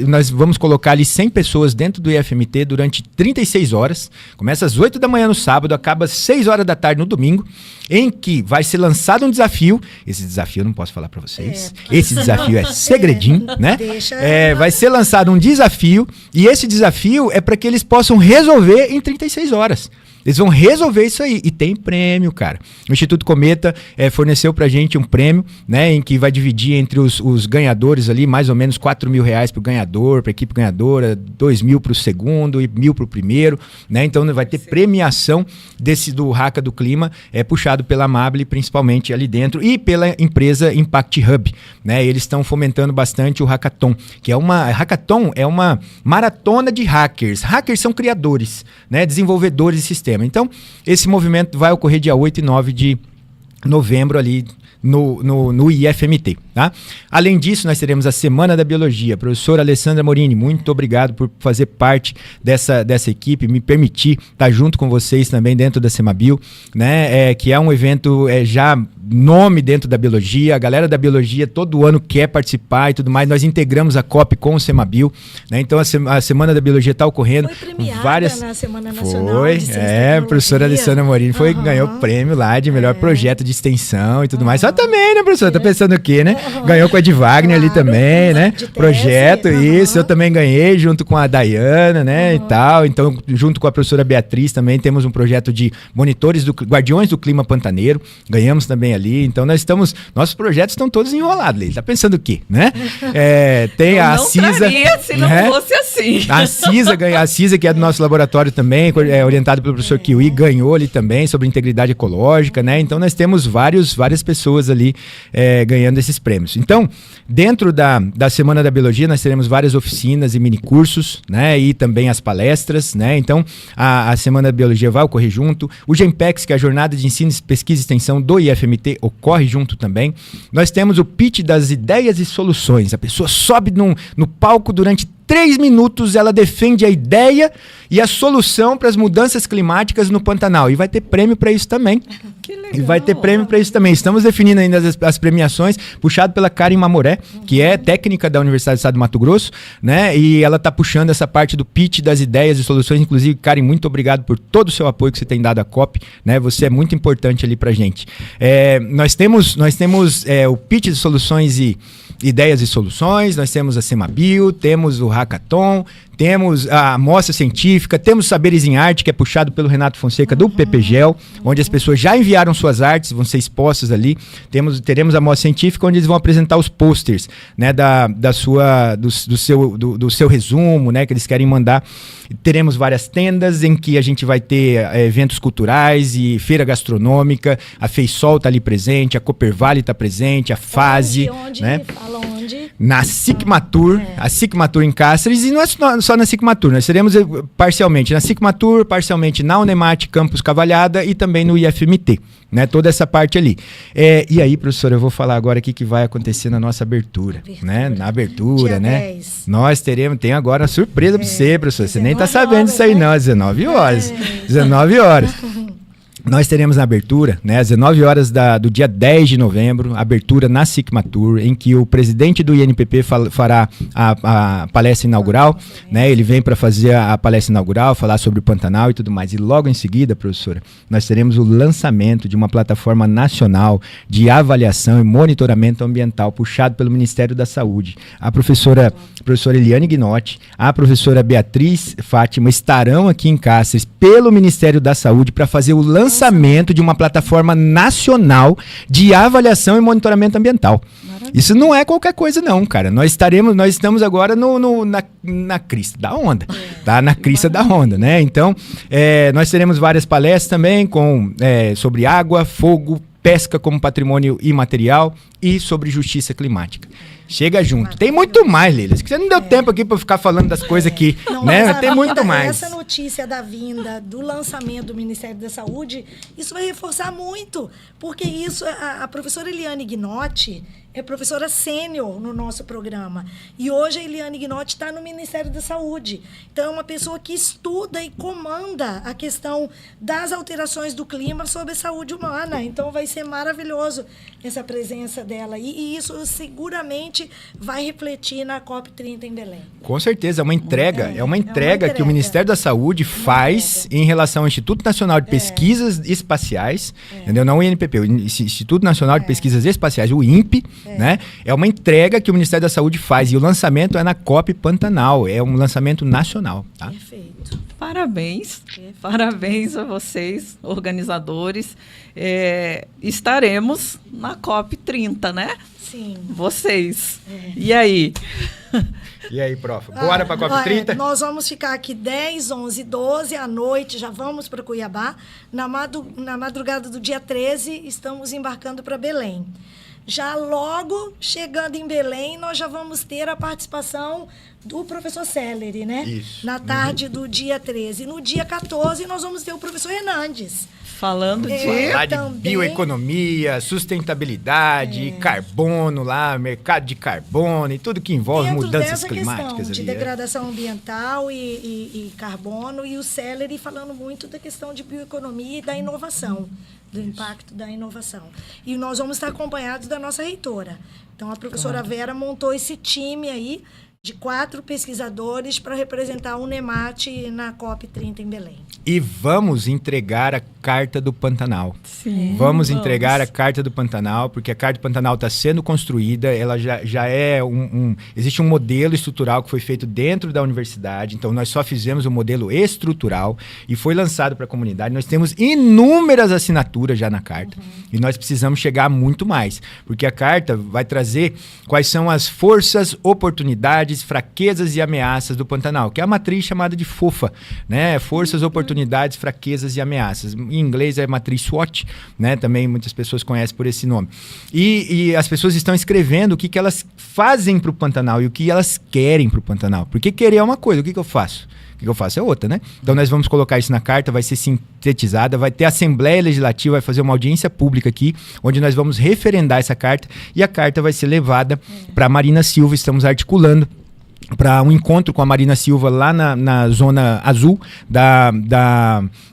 Nós vamos colocar ali 100 pessoas dentro do IFMT durante 36 horas. Começa às 8 da manhã no sábado, acaba às 6 horas da tarde no domingo, em que vai ser lançado um desafio. Esse desafio eu não posso falar para vocês. Esse desafio é segredinho, né? Vai ser lançado um desafio, e esse desafio é para que eles possam resolver em 36 horas. Eles vão resolver isso aí. E tem prêmio, cara. O Instituto Cometa forneceu pra gente um prêmio, né? Em que vai dividir entre os ganhadores ali, mais ou menos R$4.000 pro ganhador, pra equipe ganhadora, 2.000 pro segundo e 1.000 pro primeiro, né? Então vai ter premiação do Haka do Clima, puxado pela Amabile, principalmente ali dentro, e pela empresa Impact Hub, né? Eles estão fomentando bastante o Hackathon, que Hackathon é uma maratona de hackers. Hackers são criadores, né? Desenvolvedores de sistemas. Então, esse movimento vai ocorrer dia 8 e 9 de novembro ali no IFMT, tá? Além disso, nós teremos a Semana da Biologia. Professora Alessandra Morini, muito obrigado por fazer parte dessa equipe, me permitir estar junto com vocês também dentro da Semabio, né? Que é um evento já nome dentro da biologia. A galera da biologia todo ano quer participar e tudo mais. Nós integramos a COP com o Semabio, né? Então a Semana da Biologia está ocorrendo. Foi premiada na Semana Nacional de Ciência e a professora Alessandra Morini ganhou o prêmio lá de melhor projeto de extensão e tudo mais. Só também, né, professora? Tá pensando o quê, né? Ganhou com a Ed Wagner ali também, né? Projeto, isso. Eu também ganhei junto com a Dayana, né? E tal. Então, junto com a professora Beatriz também temos um projeto de monitores Guardiões do Clima Pantaneiro. Ganhamos também ali. Então, nossos projetos estão todos enrolados ali. Tá pensando o quê, né? Tem a CISA. Se não fosse assim. A CISA, que é do nosso laboratório também, orientado pelo professor Kiwi, ganhou ali também sobre integridade ecológica, né? Então, nós temos várias pessoas ali ganhando esses prêmios. Então, dentro da Semana da Biologia, nós teremos várias oficinas e minicursos, né? E também as palestras, né? Então, a Semana da Biologia vai ocorrer junto. O GEMPEX, que é a Jornada de Ensino, Pesquisa e Extensão do IFMT, ocorre junto também. Nós temos o pitch das ideias e soluções. A pessoa sobe no palco durante 3 minutos, ela defende a ideia e a solução para as mudanças climáticas no Pantanal. E vai ter prêmio para isso também. Que legal. E vai ter prêmio para isso também. Estamos definindo ainda as premiações, puxado pela Karen Mamoré, que é técnica da Universidade do Estado do Mato Grosso, né? E ela está puxando essa parte do pitch das ideias e soluções. Inclusive, Karen, muito obrigado por todo o seu apoio que você tem dado à COP, né? Você é muito importante ali para a gente. Nós temos o pitch de soluções e ideias e soluções, nós temos a Semabio, temos o Hackathon, temos a mostra científica, temos Saberes em Arte, que é puxado pelo Renato Fonseca do PPGEL, onde as pessoas já enviaram suas artes, vão ser expostas ali. Teremos a mostra científica, onde eles vão apresentar os posters, né, do seu resumo, né, que eles querem mandar. Teremos várias tendas em que a gente vai ter eventos culturais e feira gastronômica. A FEISOL está ali presente, a Coopervale está presente, a FASE, né? Fala onde? Na Cicmatur, a Cicmatur em Cáceres, e não é só na Cicmatur, nós teremos parcialmente na Cicmatur, parcialmente na Unemate Campus Cavalhada e também no IFMT, né? Toda essa parte ali. E aí, professora, eu vou falar agora o que vai acontecer na nossa abertura, né? Na abertura, dia né? 10. Nós tem agora uma surpresa para você, professor. Você nem tá sabendo disso aí, não. Às 19 horas. 19 horas. Nós teremos na abertura, né, às 19 horas do dia 10 de novembro, abertura na Cicmatur, em que o presidente do INPP fará a palestra inaugural, né? Ele vem para fazer a palestra inaugural, falar sobre o Pantanal e tudo mais. E logo em seguida, professora, nós teremos o lançamento de uma plataforma nacional de avaliação e monitoramento ambiental, puxado pelo Ministério da Saúde. A professora Eliane Guinotti, a professora Beatriz Fátima estarão aqui em Cáceres pelo Ministério da Saúde para fazer o lançamento de uma plataforma nacional de avaliação e monitoramento ambiental. Maravilha. Isso não é qualquer coisa não, cara. Nós estamos agora na crista da onda, tá? Na crista da onda, né? Então, nós teremos várias palestras também sobre água, fogo, pesca como patrimônio imaterial e sobre justiça climática. Chega junto. Tem muito mais, Leila. Você não deu tempo aqui para ficar falando das coisas aqui, né? Tem muito mais. Essa notícia da vinda, do lançamento do Ministério da Saúde, isso vai reforçar muito, porque isso, a professora Eliane Ghinotti é professora sênior no nosso programa. E hoje a Eliane Ghinotti está no Ministério da Saúde. Então, é uma pessoa que estuda e comanda a questão das alterações do clima sobre a saúde humana. Então, vai ser maravilhoso essa presença dela. E isso seguramente vai refletir na COP30 em Belém. Com certeza, é uma entrega que o Ministério da Saúde faz em relação ao Instituto Nacional de Pesquisas Espaciais, entendeu? Não o INPP, o Instituto Nacional de Pesquisas Espaciais, o INPE, né? É uma entrega que o Ministério da Saúde faz e o lançamento é na COP Pantanal, é um lançamento nacional. Tá? Perfeito. Parabéns, parabéns a vocês, organizadores. Estaremos na COP30, né? Sim. Vocês. E aí? E aí, prof? Bora para a COP30? Nós vamos ficar aqui 10, 11, 12 à noite, já vamos para Cuiabá. Na madrugada do dia 13, estamos embarcando para Belém. Já logo, chegando em Belém, nós já vamos ter a participação do professor Sellery, né? Isso. Na tarde do dia 13. No dia 14, nós vamos ter o professor Hernandes. Falando de bioeconomia, sustentabilidade, carbono lá, mercado de carbono e tudo que envolve mudanças climáticas. De degradação ambiental e carbono, e o Sellery falando muito da questão de bioeconomia e da inovação, do impacto da inovação. E nós vamos estar acompanhados da nossa reitora. Então, a professora Vera montou esse time aí de 4 pesquisadores para representar a UNEMAT na COP30 em Belém. E vamos entregar a Carta do Pantanal. Sim, vamos entregar a Carta do Pantanal, porque a Carta do Pantanal está sendo construída, ela já é existe um modelo estrutural que foi feito dentro da universidade, então nós só fizemos o modelo estrutural e foi lançado para a comunidade. Nós temos inúmeras assinaturas já na Carta e nós precisamos chegar a muito mais, porque a Carta vai trazer quais são as forças, oportunidades, fraquezas e ameaças do Pantanal, que é a matriz chamada de FOFA, né? Forças, oportunidades, fraquezas e ameaças. Em inglês é a matriz SWOT, né? Também muitas pessoas conhecem por esse nome. E as pessoas estão escrevendo o que elas fazem para o Pantanal e o que elas querem para o Pantanal. Porque querer é uma coisa, o que eu faço? O que eu faço é outra, né? Então nós vamos colocar isso na carta, vai ser sintetizada, vai ter a Assembleia Legislativa, vai fazer uma audiência pública aqui, onde nós vamos referendar essa carta e a carta vai ser levada para a Marina Silva. Estamos articulando para um encontro com a Marina Silva lá na zona azul da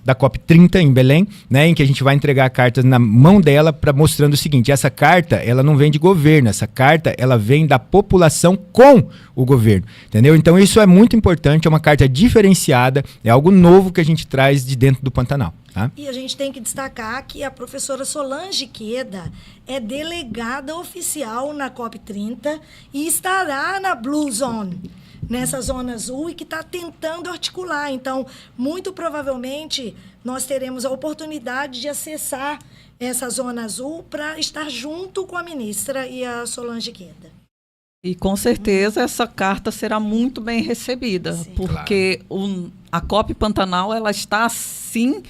COP30 em Belém, né, em que a gente vai entregar a carta na mão dela, mostrando o seguinte: essa carta ela não vem de governo, essa carta ela vem da população com o governo, entendeu? Então isso é muito importante, é uma carta diferenciada, é algo novo que a gente traz de dentro do Pantanal. Tá? E a gente tem que destacar que a professora Solange Queda é delegada oficial na COP30 e estará na Blue Zone, nessa zona azul, e que está tentando articular. Então, muito provavelmente, nós teremos a oportunidade de acessar essa zona azul para estar junto com a ministra e a Solange Queda. E com certeza essa carta será muito bem recebida, porque a COP Pantanal ela está, sim,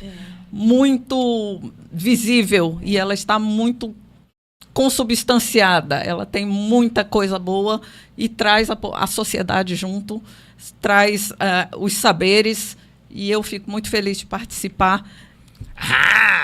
muito visível e ela está muito consubstanciada. Ela tem muita coisa boa e traz a sociedade junto, traz os saberes, e eu fico muito feliz de participar.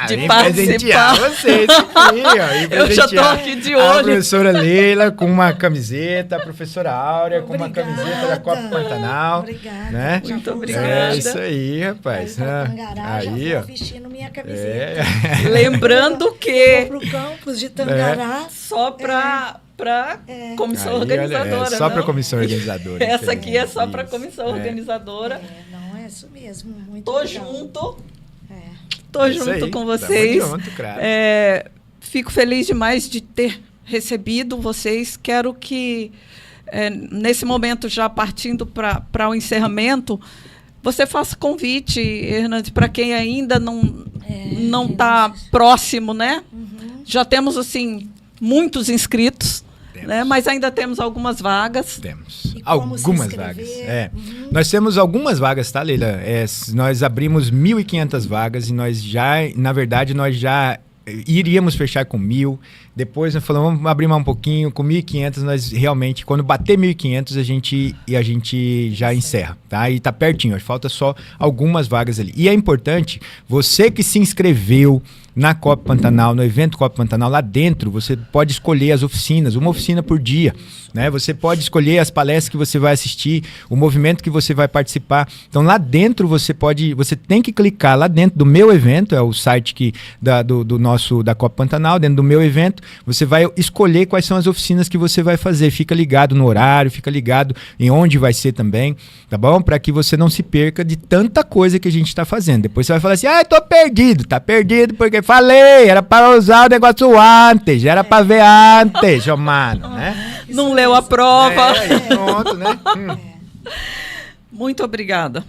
Presentear vocês aqui, ó. Eu já estou aqui de olho. A professora Leila com uma camiseta, a professora Áurea com uma camiseta da Copa Pantanal. Obrigada. Né? Muito obrigada. É isso aí, rapaz. Aí, ó. Vestindo minha camiseta. Lembrando que vou pro campus de Tangará. Só para comissão organizadora. Só para comissão organizadora. Essa aqui é só para comissão organizadora. Não é isso mesmo. Muito Tô legal. junto. Tô junto aí, com vocês. Junto, claro. Fico feliz demais de ter recebido vocês. Quero que, nesse momento, já partindo para o encerramento, você faça convite, Hernandes, para quem ainda não está próximo, né? Já temos, assim, muitos inscritos. Né? Mas ainda temos algumas vagas. Temos algumas vagas. Nós temos algumas vagas, tá, Leila? Nós abrimos 1.500 vagas e nós já, na verdade, iríamos fechar com 1.000, depois nós falamos, vamos abrir mais um pouquinho, com 1.500 nós realmente, quando bater 1.500 a gente já encerra, tá? E tá pertinho, falta só algumas vagas ali. E é importante, você que se inscreveu na Copa Pantanal, no evento Copa Pantanal, lá dentro você pode escolher as oficinas, uma oficina por dia, né? Você pode escolher as palestras que você vai assistir, o movimento que você vai participar. Então lá dentro você tem que clicar lá dentro do meu evento, é o site da Copa Pantanal, dentro do meu evento, você vai escolher quais são as oficinas que você vai fazer. Fica ligado no horário, fica ligado em onde vai ser também, tá bom? Para que você não se perca de tanta coisa que a gente está fazendo. Depois você vai falar assim, tô perdido, tá perdido porque falei, era para usar o negócio antes, era para ver antes, ô mano, né? Não leu a prova. Pronto, né? Muito obrigada.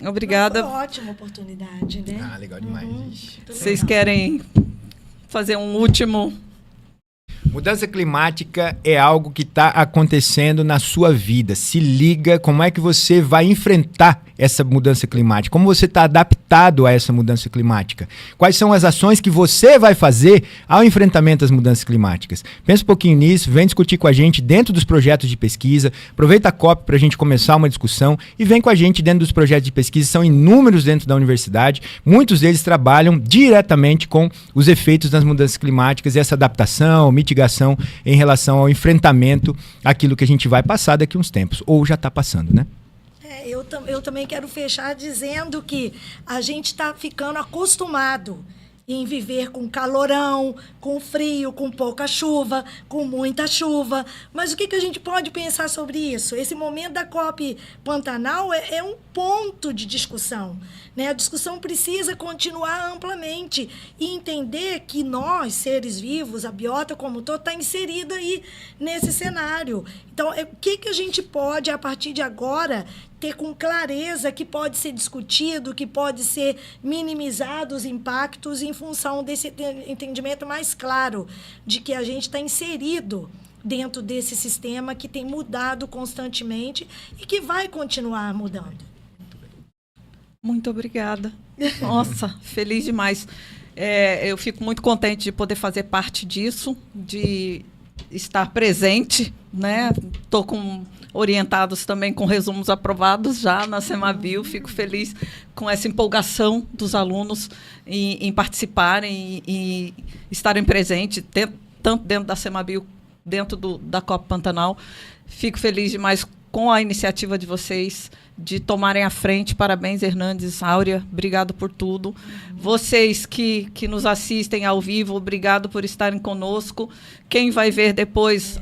Obrigada. Foi uma ótima oportunidade, né? Legal demais. Vocês querem fazer um último... Mudança climática é algo que está acontecendo na sua vida. Se liga como é que você vai enfrentar essa mudança climática, como você está adaptado a essa mudança climática. Quais são as ações que você vai fazer ao enfrentamento das mudanças climáticas. Pensa um pouquinho nisso, vem discutir com a gente dentro dos projetos de pesquisa, aproveita a COP para a gente começar uma discussão e vem com a gente dentro dos projetos de pesquisa, são inúmeros dentro da universidade, muitos deles trabalham diretamente com os efeitos das mudanças climáticas e essa adaptação, mitigação em relação ao enfrentamento àquilo que a gente vai passar daqui a uns tempos, ou já está passando, né? Eu também quero fechar dizendo que a gente está ficando acostumado em viver com calorão, com frio, com pouca chuva, com muita chuva. Mas o que a gente pode pensar sobre isso? Esse momento da COP Pantanal é um ponto de discussão, né? A discussão precisa continuar amplamente e entender que nós, seres vivos, a biota como um todo, está inserida aí nesse cenário. Então, o que a gente pode, a partir de agora, ter com clareza que pode ser discutido, que pode ser minimizado os impactos em função desse entendimento mais claro de que a gente está inserido dentro desse sistema que tem mudado constantemente e que vai continuar mudando. Muito obrigada. Nossa, feliz demais. Eu fico muito contente de poder fazer parte disso, de estar presente, né? Estou orientados também com resumos aprovados já na Semabio. Fico feliz com essa empolgação dos alunos em participarem e estarem presentes, tanto dentro da Semabio, dentro da Copa Pantanal. Fico feliz demais com a iniciativa de vocês de tomarem a frente. Parabéns, Hernandes, Áurea, obrigado por tudo. Vocês que nos assistem ao vivo, obrigado por estarem conosco. Quem vai ver depois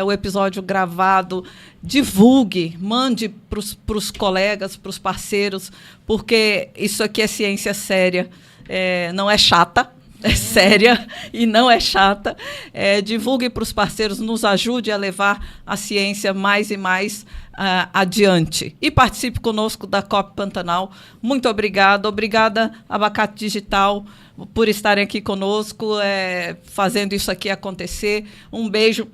o episódio gravado, divulgue, mande para os colegas, para os parceiros, porque isso aqui é ciência séria, não é chata. É séria e não é chata. Divulgue para os parceiros, nos ajude a levar a ciência mais e mais adiante. E participe conosco da COP Pantanal. Muito obrigada. Obrigada, Abacate Digital, por estarem aqui conosco, fazendo isso aqui acontecer. Um beijo.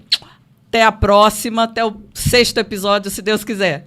Até a próxima. Até o 6º episódio, se Deus quiser.